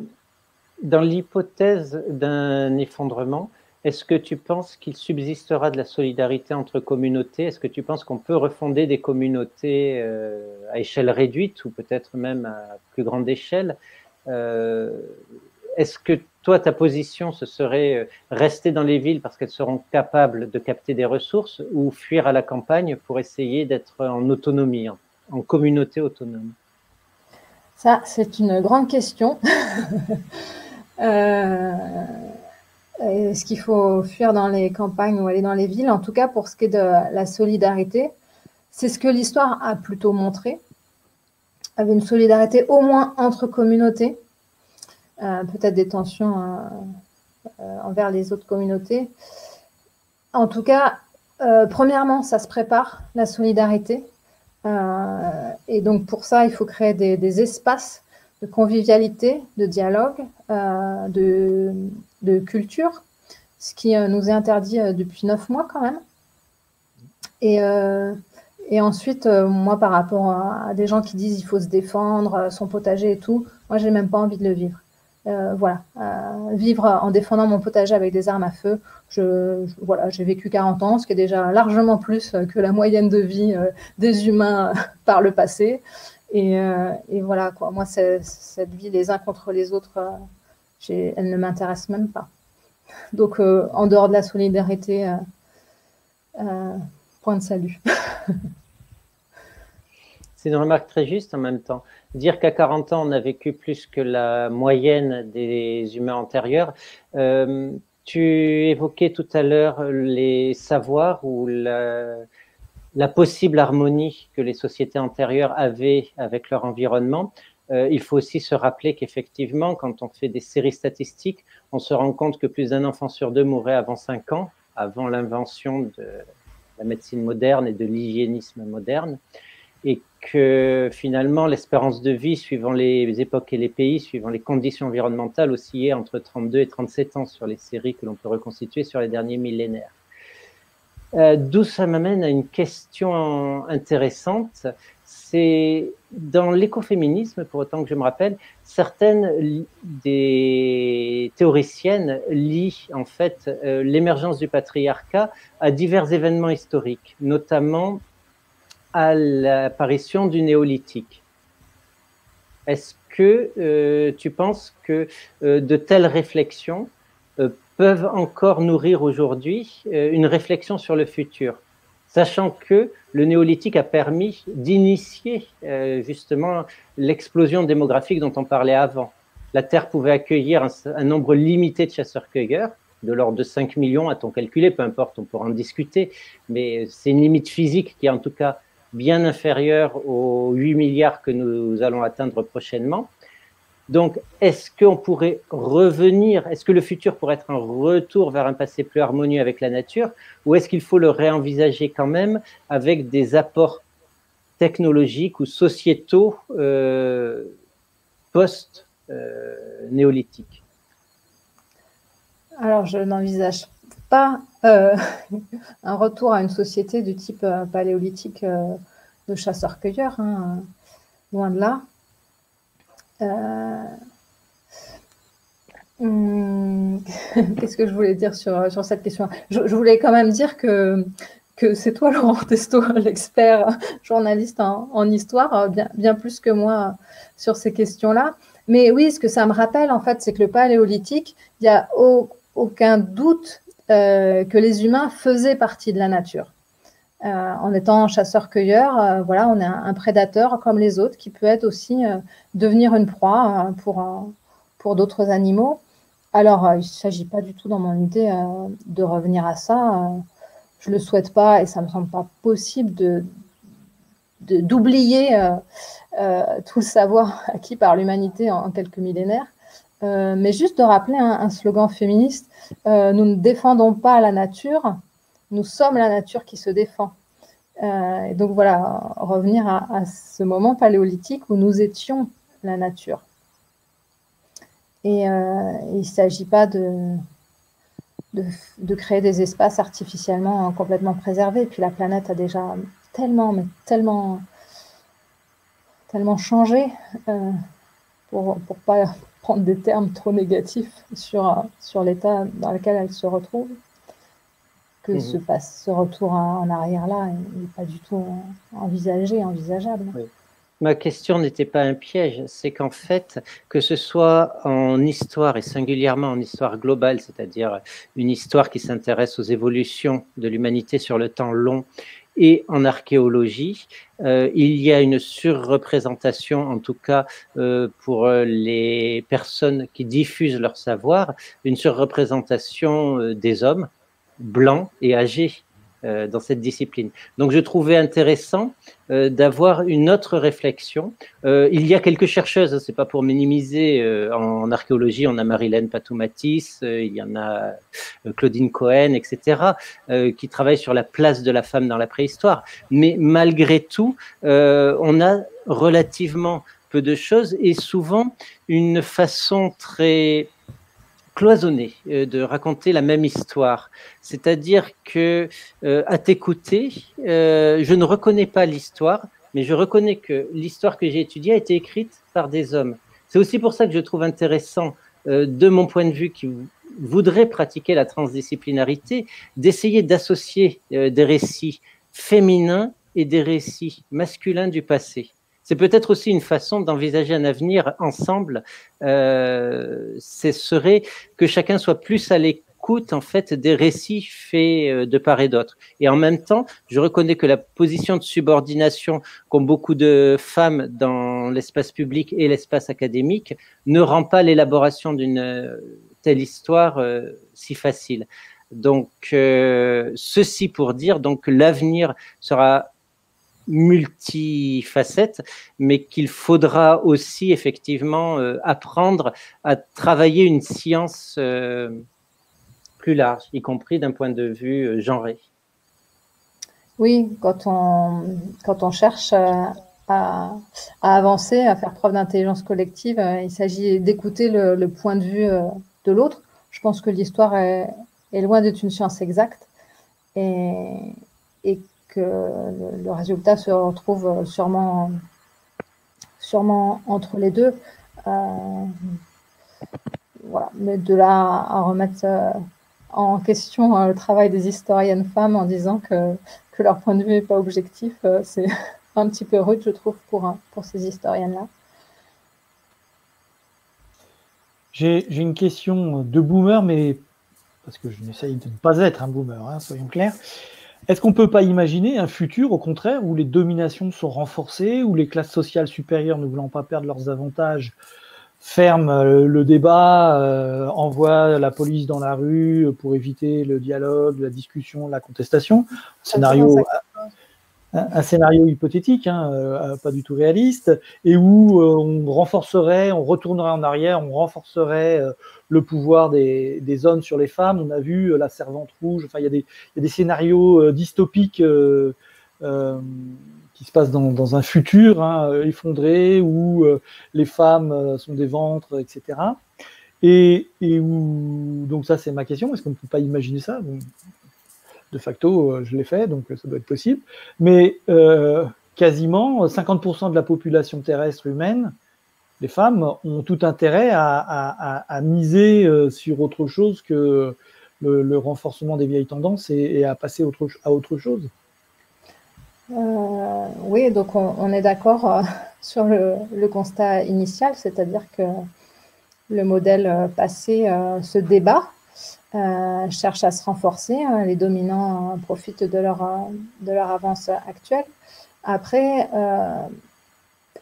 l'hypothèse d'un effondrement, est-ce que tu penses qu'il subsistera de la solidarité entre communautés? Est-ce que tu penses qu'on peut refonder des communautés à échelle réduite ou peut-être même à plus grande échelle? Est-ce que toi, ta position, ce serait rester dans les villes parce qu'elles seront capables de capter des ressources ou fuir à la campagne pour essayer d'être en autonomie, en communauté autonome? Ça, c'est une grande question. Est-ce qu'il faut fuir dans les campagnes ou aller dans les villes? En tout cas, pour ce qui est de la solidarité, c'est ce que l'histoire a plutôt montré. Il y avait une solidarité au moins entre communautés. Peut-être des tensions envers les autres communautés. En tout cas, premièrement, ça se prépare, la solidarité. Et donc, pour ça, il faut créer des espaces de convivialité, de dialogue, de culture, ce qui nous est interdit depuis 9 mois quand même. Et ensuite, moi, par rapport à des gens qui disent qu'il faut se défendre, son potager et tout, moi, je n'ai même pas envie de le vivre. Voilà, vivre en défendant mon potager avec des armes à feu, voilà, j'ai vécu 40 ans, ce qui est déjà largement plus que la moyenne de vie des humains par le passé. Et voilà, quoi. Moi, cette vie les uns contre les autres, elle ne m'intéresse même pas. Donc, en dehors de la solidarité, point de salut. C'est une remarque très juste en même temps. Dire qu'à 40 ans, on a vécu plus que la moyenne des humains antérieurs. Tu évoquais tout à l'heure les savoirs ou la possible harmonie que les sociétés antérieures avaient avec leur environnement. Il faut aussi se rappeler qu'effectivement, quand on fait des séries statistiques, on se rend compte que plus d'un enfant sur 2 mourait avant 5 ans, avant l'invention de la médecine moderne et de l'hygiénisme moderne. et que finalement l'espérance de vie, suivant les époques et les pays, suivant les conditions environnementales, oscillait entre 32 et 37 ans sur les séries que l'on peut reconstituer sur les derniers millénaires. D'où ça m'amène à une question intéressante. C'est dans l'écoféminisme, pour autant que je me rappelle, certaines des théoriciennes lient en fait l'émergence du patriarcat à divers événements historiques, notamment à l'apparition du néolithique. Est-ce que tu penses que de telles réflexions peuvent encore nourrir aujourd'hui une réflexion sur le futur, sachant que le néolithique a permis d'initier justement l'explosion démographique dont on parlait avant. La Terre pouvait accueillir un nombre limité de chasseurs-cueilleurs, de l'ordre de 5 millions, a-t-on calculé, peu importe, on pourra en discuter, mais c'est une limite physique qui est en tout cas bien inférieure aux 8 milliards que nous allons atteindre prochainement. Donc, est-ce qu'on pourrait revenir, est-ce que le futur pourrait être un retour vers un passé plus harmonieux avec la nature, ou est-ce qu'il faut le réenvisager quand même avec des apports technologiques ou sociétaux post-néolithiques? Alors, je n'envisage pas un retour à une société du type paléolithique de chasseurs-cueilleurs, hein, loin de là. Qu'est-ce que je voulais dire sur cette question? Je voulais quand même dire que c'est toi, Laurent Testo, l'expert journaliste en histoire, bien plus que moi sur ces questions-là. Mais oui, ce que ça me rappelle, en fait, c'est que le paléolithique, il n'y a aucun doute que les humains faisaient partie de la nature. En étant chasseur-cueilleur, voilà, on est un prédateur comme les autres qui peut être aussi devenir une proie pour d'autres animaux. Alors, il ne s'agit pas du tout dans mon idée de revenir à ça. Je ne le souhaite pas et ça ne me semble pas possible d'oublier tout le savoir acquis par l'humanité en quelques millénaires. Mais juste de rappeler un slogan féministe, nous ne défendons pas la nature, nous sommes la nature qui se défend. Et donc voilà, revenir à ce moment paléolithique où nous étions la nature. Et il ne s'agit pas de créer des espaces artificiellement complètement préservés. Et puis la planète a déjà tellement changé, pour ne pas prendre des termes trop négatifs sur l'état dans lequel elle se retrouve, que ce retour en arrière-là n'est pas du tout envisageable. Oui. Ma question n'était pas un piège, c'est qu'en fait, que ce soit en histoire et singulièrement en histoire globale, c'est-à-dire une histoire qui s'intéresse aux évolutions de l'humanité sur le temps long, et en archéologie, il y a une surreprésentation, en tout cas pour les personnes qui diffusent leur savoir, une surreprésentation des hommes blancs et âgés dans cette discipline. Donc je trouvais intéressant d'avoir une autre réflexion. Il y a quelques chercheuses, c'est pas pour minimiser, en archéologie, on a Marilène Patou-Matisse, il y en a Claudine Cohen, etc., qui travaillent sur la place de la femme dans la préhistoire. Mais malgré tout, on a relativement peu de choses et souvent une façon très cloisonné de raconter la même histoire. C'est-à-dire que, à t'écouter, je ne reconnais pas l'histoire, mais je reconnais que l'histoire que j'ai étudiée a été écrite par des hommes. C'est aussi pour ça que je trouve intéressant, de mon point de vue, qui voudrait pratiquer la transdisciplinarité, d'essayer d'associer des récits féminins et des récits masculins du passé. C'est peut-être aussi une façon d'envisager un avenir ensemble. Ce serait que chacun soit plus à l'écoute en fait des récits faits de part et d'autre. Et en même temps, je reconnais que la position de subordination qu'ont beaucoup de femmes dans l'espace public et l'espace académique ne rend pas l'élaboration d'une telle histoire si facile. Donc, ceci pour dire donc l'avenir sera multifacette, mais qu'il faudra aussi effectivement apprendre à travailler une science plus large, y compris d'un point de vue genré. Oui, quand on cherche à, à avancer, à faire preuve d'intelligence collective, il s'agit d'écouter le point de vue de l'autre. Je pense que l'histoire est loin d'être une science exacte et, et que le résultat se retrouve sûrement entre les deux. Voilà. Mais de là à remettre en question le travail des historiennes femmes en disant que leur point de vue n'est pas objectif, c'est un petit peu rude, je trouve, pour ces historiennes-là. J'ai une question de boomer, mais parce que je n'essaye de ne pas être un boomer, hein, soyons clairs. Est-ce qu'on ne peut pas imaginer un futur, au contraire, où les dominations sont renforcées, où les classes sociales supérieures, ne voulant pas perdre leurs avantages, ferment le débat, envoient la police dans la rue pour éviter le dialogue, la discussion, la contestation? Un scénario hypothétique, hein, pas du tout réaliste, et où on retournerait en arrière, on renforcerait le pouvoir des hommes sur les femmes. On a vu la Servante rouge. Enfin, il y a des scénarios dystopiques qui se passent dans un futur effondré où les femmes sont des ventres, etc. Et où, donc ça, c'est ma question. Est-ce qu'on ne peut pas imaginer ça? Bon, de facto, je l'ai fait, donc ça doit être possible. Mais quasiment 50% de la population terrestre humaine, les femmes, ont tout intérêt à miser sur autre chose que le renforcement des vieilles tendances et à passer à autre chose. Oui, donc on est d'accord sur le constat initial, c'est-à-dire que le modèle passé se débat, cherche à se renforcer. Les dominants profitent de leur avance actuelle. Après,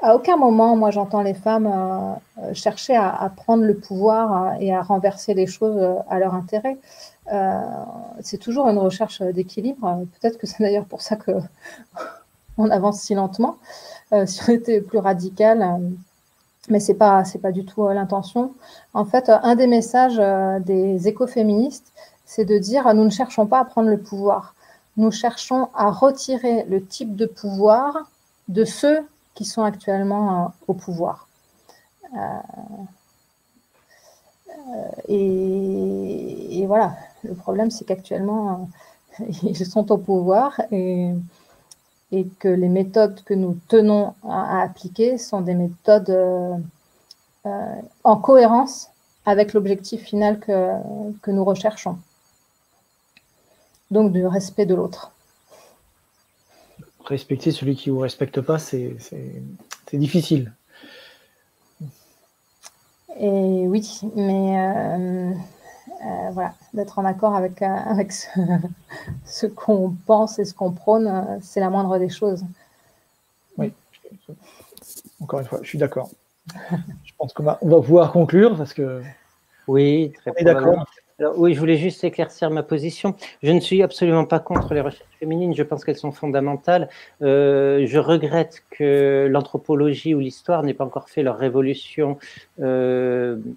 à aucun moment, moi, j'entends les femmes chercher à prendre le pouvoir et à renverser les choses à leur intérêt. C'est toujours une recherche d'équilibre. Peut-être que c'est d'ailleurs pour ça qu'on avance si lentement. Si on était plus radical, mais c'est pas du tout l'intention. En fait, un des messages des écoféministes, c'est de dire nous ne cherchons pas à prendre le pouvoir, nous cherchons à retirer le type de pouvoir de ceux qui sont actuellement au pouvoir. Et voilà, le problème, c'est qu'actuellement, ils sont au pouvoir et que les méthodes que nous tenons à appliquer sont des méthodes en cohérence avec l'objectif final que nous recherchons. Donc, du respect de l'autre. Respecter celui qui ne vous respecte pas, c'est difficile. Et oui, mais voilà, d'être en accord avec ce qu'on pense et ce qu'on prône, c'est la moindre des choses. Oui, encore une fois, je suis d'accord. Je pense qu'on va pouvoir conclure parce que oui, très d'accord. Alors, oui, je voulais juste éclaircir ma position. Je ne suis absolument pas contre les recherches féminines. Je pense qu'elles sont fondamentales. Je regrette que l'anthropologie ou l'histoire n'aient pas encore fait leur révolution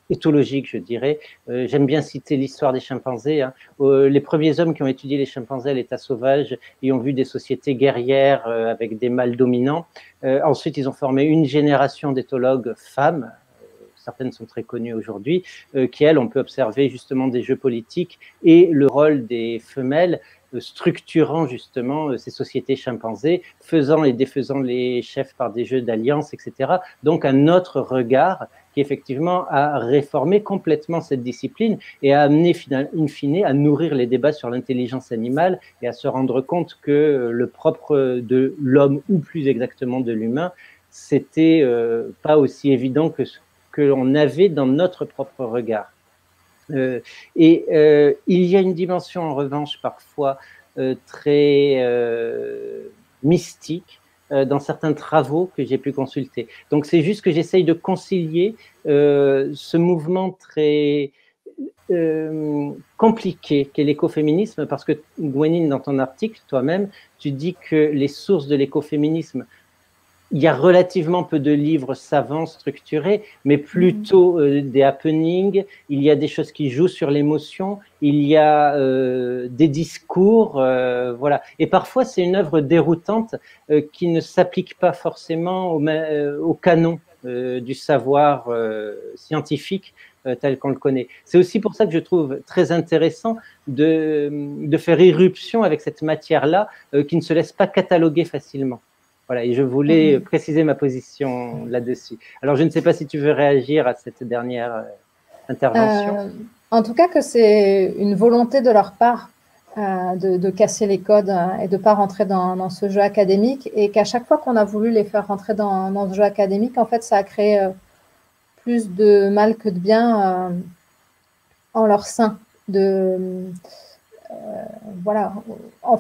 éthologique, je dirais. J'aime bien citer l'histoire des chimpanzés. Hein. Les premiers hommes qui ont étudié les chimpanzés à l'état sauvage et ont vu des sociétés guerrières avec des mâles dominants. Ensuite, ils ont formé une génération d'éthologues femmes. Certaines sont très connues aujourd'hui, qui, elles, on peut observer justement des jeux politiques et le rôle des femelles structurant justement ces sociétés chimpanzés, faisant et défaisant les chefs par des jeux d'alliance, etc. Donc un autre regard qui effectivement a réformé complètement cette discipline et a amené in fine à nourrir les débats sur l'intelligence animale et à se rendre compte que le propre de l'homme, ou plus exactement de l'humain, c'était pas aussi évident que l'on avait dans notre propre regard. Il y a une dimension en revanche parfois très mystique dans certains travaux que j'ai pu consulter. Donc c'est juste que j'essaye de concilier ce mouvement très compliqué qu'est l'écoféminisme, parce que Gwenine, dans ton article, toi-même, tu dis que les sources de l'écoféminisme il y a relativement peu de livres savants, structurés, mais plutôt des happenings. Il y a des choses qui jouent sur l'émotion. Il y a des discours, voilà. Et parfois, c'est une œuvre déroutante qui ne s'applique pas forcément au canon du savoir scientifique tel qu'on le connaît. C'est aussi pour ça que je trouve très intéressant de faire irruption avec cette matière-là qui ne se laisse pas cataloguer facilement. Voilà, et je voulais préciser ma position là-dessus. Alors, je ne sais pas si tu veux réagir à cette dernière intervention. En tout cas, que c'est une volonté de leur part de casser les codes et de ne pas rentrer dans ce jeu académique, et qu'à chaque fois qu'on a voulu les faire rentrer dans ce jeu académique, en fait, ça a créé plus de mal que de bien en leur sein. Voilà, en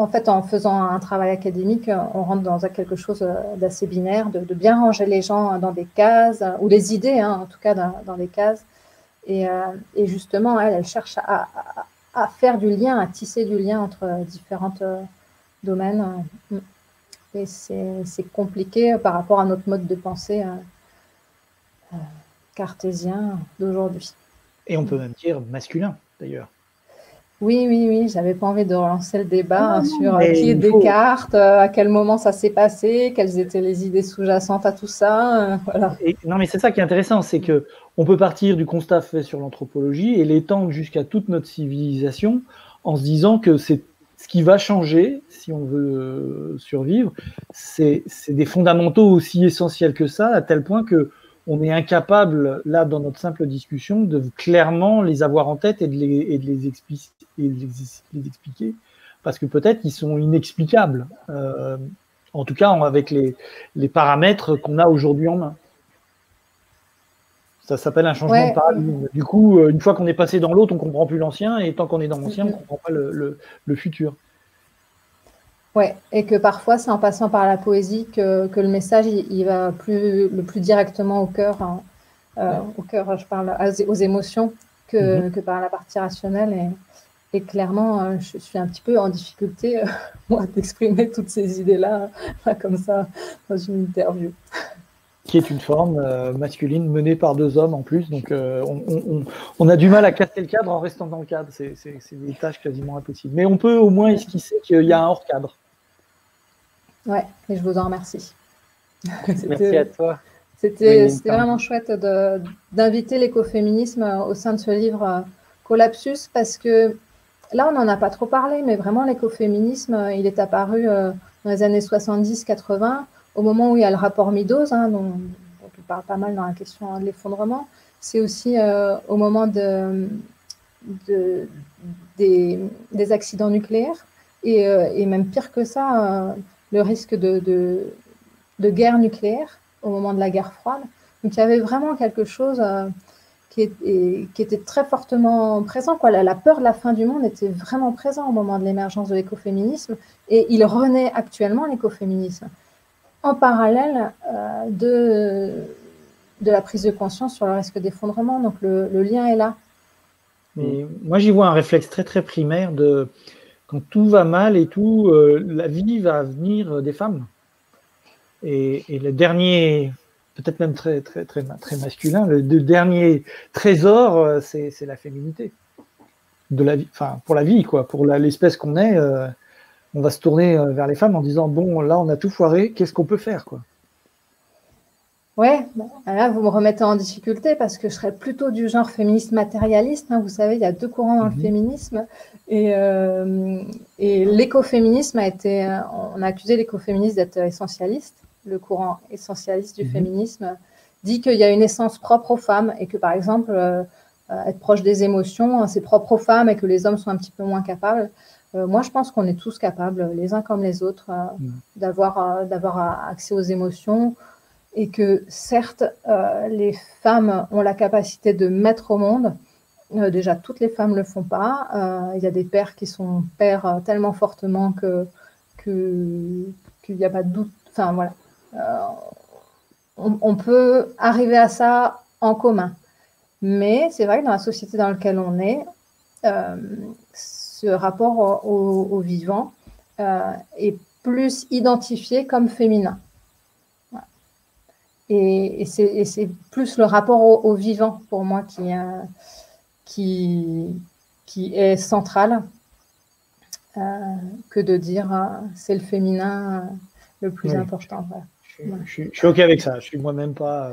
fait, en faisant un travail académique, on rentre dans quelque chose d'assez binaire, de bien ranger les gens dans des cases, ou les idées, en tout cas, dans des cases. Et justement, elle cherche à faire du lien, à tisser du lien entre différents domaines. Et c'est compliqué par rapport à notre mode de pensée cartésien d'aujourd'hui. Et on peut même dire masculin, d'ailleurs. Oui, j'avais pas envie de relancer le débat sur qui est Descartes, à quel moment ça s'est passé, quelles étaient les idées sous-jacentes à tout ça. Voilà. Non, mais c'est ça qui est intéressant, c'est que on peut partir du constat fait sur l'anthropologie et l'étendre jusqu'à toute notre civilisation en se disant que c'est ce qui va changer, si on veut survivre, c'est des fondamentaux aussi essentiels que ça, à tel point que on est incapable, là, dans notre simple discussion, de clairement les avoir en tête et de les expliquer, parce que peut-être ils sont inexplicables, en tout cas avec les paramètres qu'on a aujourd'hui en main. Ça s'appelle un changement de paradigme. Du coup, une fois qu'on est passé dans l'autre, on ne comprend plus l'ancien, et tant qu'on est dans l'ancien, on ne comprend pas le futur. Ouais, et que parfois, c'est en passant par la poésie que le message il va le plus directement au cœur, au cœur, je parle aux émotions, que par la partie rationnelle. Et clairement, je suis un petit peu en difficulté, moi, d'exprimer toutes ces idées-là, comme ça, dans une interview. Qui est une forme masculine menée par deux hommes en plus, donc on a du mal à casser le cadre en restant dans le cadre, c'est des tâches quasiment impossibles. Mais on peut au moins esquisser qu'il y a un hors-cadre. Ouais, et je vous en remercie. Merci à toi. C'était vraiment chouette d'inviter l'écoféminisme au sein de ce livre Collapsus, parce que là, on n'en a pas trop parlé, mais vraiment, l'écoféminisme, il est apparu dans les années 70-80, au moment où il y a le rapport Meadows, dont on parle pas mal dans la question de l'effondrement. C'est aussi au moment des accidents nucléaires, et même pire que ça, le risque de guerre nucléaire au moment de la guerre froide. Donc, il y avait vraiment quelque chose qui était très fortement présent. La peur de la fin du monde était vraiment présent au moment de l'émergence de l'écoféminisme, et il renaît actuellement, l'écoféminisme, en parallèle de la prise de conscience sur le risque d'effondrement. Donc, le lien est là. Mais moi, j'y vois un réflexe très, très primaire de quand tout va mal et tout, la vie va venir des femmes. Et le dernier, peut-être même très, très, très, très masculin, le dernier trésor, c'est la féminité. De la vie, enfin, pour la vie, quoi, pour l'espèce qu'on est, on va se tourner vers les femmes en disant, bon, là, on a tout foiré, qu'est-ce qu'on peut faire, quoi. Ouais, là, vous me remettez en difficulté parce que je serais plutôt du genre féministe matérialiste. Vous savez, il y a deux courants dans le féminisme. Et l'écoféminisme on a accusé l'écoféminisme d'être essentialiste. Le courant essentialiste du féminisme dit qu'il y a une essence propre aux femmes et que, par exemple, être proche des émotions, c'est propre aux femmes et que les hommes sont un petit peu moins capables. Moi, je pense qu'on est tous capables, les uns comme les autres, d'avoir accès aux émotions. Et que certes, les femmes ont la capacité de mettre au monde. Déjà, toutes les femmes ne le font pas. Il y a des pères qui sont pères tellement fortement qu'il n'y a pas de doute. Enfin, voilà. On peut arriver à ça en commun. Mais c'est vrai que dans la société dans laquelle on est, ce rapport au vivant est plus identifié comme féminin. Et c'est plus le rapport au vivant pour moi qui est central que de dire c'est le féminin le plus important. Voilà. Je suis OK avec ça. Je suis moi-même pas.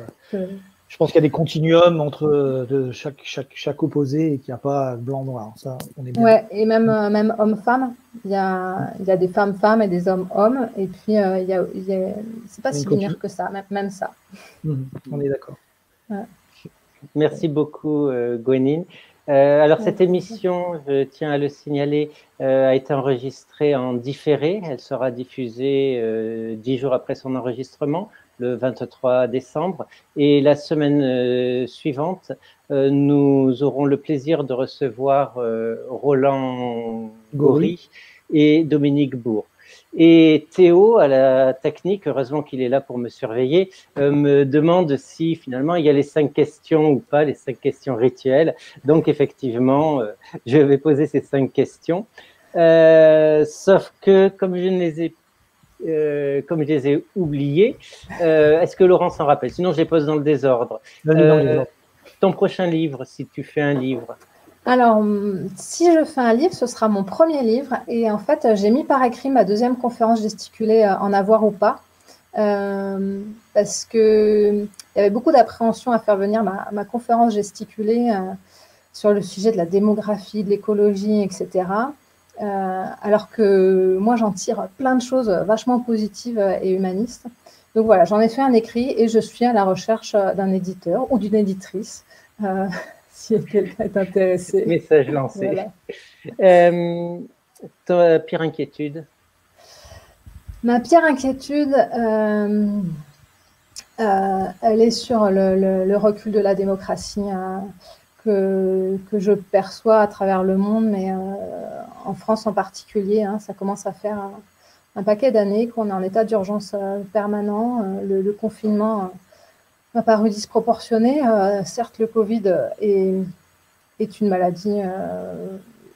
Je pense qu'il y a des continuums entre chaque opposé et qu'il n'y a pas blanc-noir. Ça, on est bien. Ouais, et même homme-femme. Il y a des femmes-femmes et des hommes-hommes. Et puis, c'est pas si binaire que ça, même ça. On est d'accord. Ouais. Merci beaucoup, Gwenine. Alors, cette émission, je tiens à le signaler, a été enregistrée en différé. Elle sera diffusée 10 jours après son enregistrement, le 23 décembre. Et la semaine suivante, nous aurons le plaisir de recevoir Roland Goury et Dominique Bourg. Et Théo, à la technique, heureusement qu'il est là pour me surveiller, me demande si finalement il y a les 5 questions ou pas, les 5 questions rituelles. Donc effectivement, je vais poser ces 5 questions. Sauf que comme je les ai oubliées, est-ce que Laurent s'en rappelle? Sinon, je les pose dans le désordre. Ton prochain livre, si tu fais un livre. Alors, si je fais un livre, ce sera mon premier livre. Et en fait, j'ai mis par écrit ma deuxième conférence gesticulée, En avoir ou pas, parce qu'il y avait beaucoup d'appréhension à faire venir ma conférence gesticulée sur le sujet de la démographie, de l'écologie, etc. Alors que moi, j'en tire plein de choses vachement positives et humanistes. Donc voilà, j'en ai fait un écrit et je suis à la recherche d'un éditeur ou d'une éditrice. Si quelqu'un est intéressé. Message lancé. Voilà. Ta pire inquiétude? Ma pire inquiétude, elle est sur le recul de la démocratie que je perçois à travers le monde, mais en France en particulier. Ça commence à faire un paquet d'années qu'on est en état d'urgence permanent. Le confinement m'a paru disproportionné. Certes, le Covid est une maladie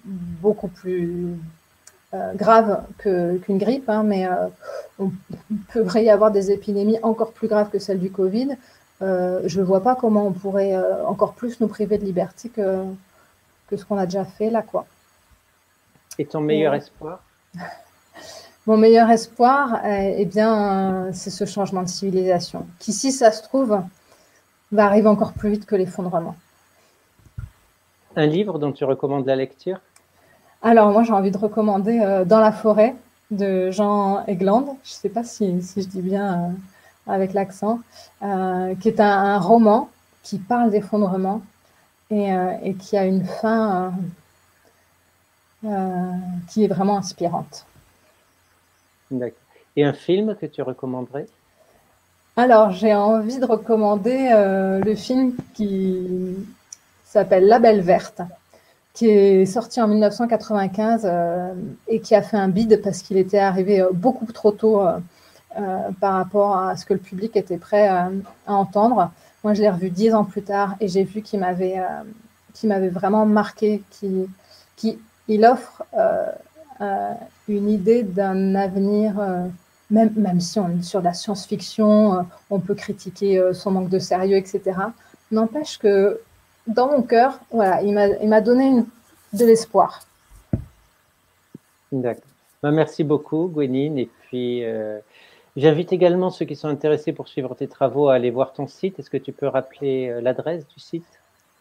beaucoup plus grave qu'une grippe, mais on peut y avoir des épidémies encore plus graves que celle du Covid. Je ne vois pas comment on pourrait encore plus nous priver de liberté que ce qu'on a déjà fait là, quoi. Et ton meilleur espoir? Mon meilleur espoir, eh bien, c'est ce changement de civilisation, qui, si ça se trouve, va arriver encore plus vite que l'effondrement. Un livre dont tu recommandes la lecture? Alors, moi, j'ai envie de recommander Dans la forêt de Jean Egland. Je ne sais pas si je dis bien avec l'accent, qui est un roman qui parle d'effondrement et qui a une fin qui est vraiment inspirante. D'accord. Et un film que tu recommanderais? Alors, j'ai envie de recommander le film qui s'appelle La Belle Verte, qui est sorti en 1995 et qui a fait un bide parce qu'il était arrivé beaucoup trop tôt par rapport à ce que le public était prêt à entendre. Moi, je l'ai revu 10 ans plus tard et j'ai vu qu'il m'avait vraiment marqué, qu'il offre une idée d'un avenir, même si on est sur de la science-fiction, on peut critiquer son manque de sérieux, etc. N'empêche que dans mon cœur, voilà, il m'a donné de l'espoir. D'accord. Merci beaucoup, Gwenine. Et puis, j'invite également ceux qui sont intéressés pour suivre tes travaux à aller voir ton site. Est-ce que tu peux rappeler l'adresse du site?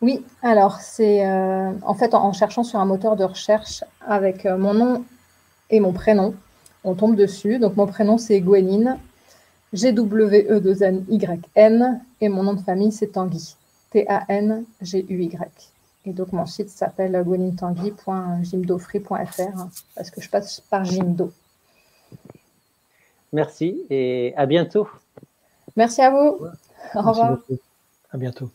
Oui, alors c'est en fait en cherchant sur un moteur de recherche avec mon nom et mon prénom, on tombe dessus. Donc mon prénom c'est Gwenine, G-W-E-2-N-Y-N, et mon nom de famille c'est Tanguy, T-A-N-G-U-Y. Et donc mon site s'appelle gwenintanguy.jimdofree.fr parce que je passe par Jimdo. Merci et à bientôt. Merci à vous. Au revoir. Merci beaucoup. À bientôt.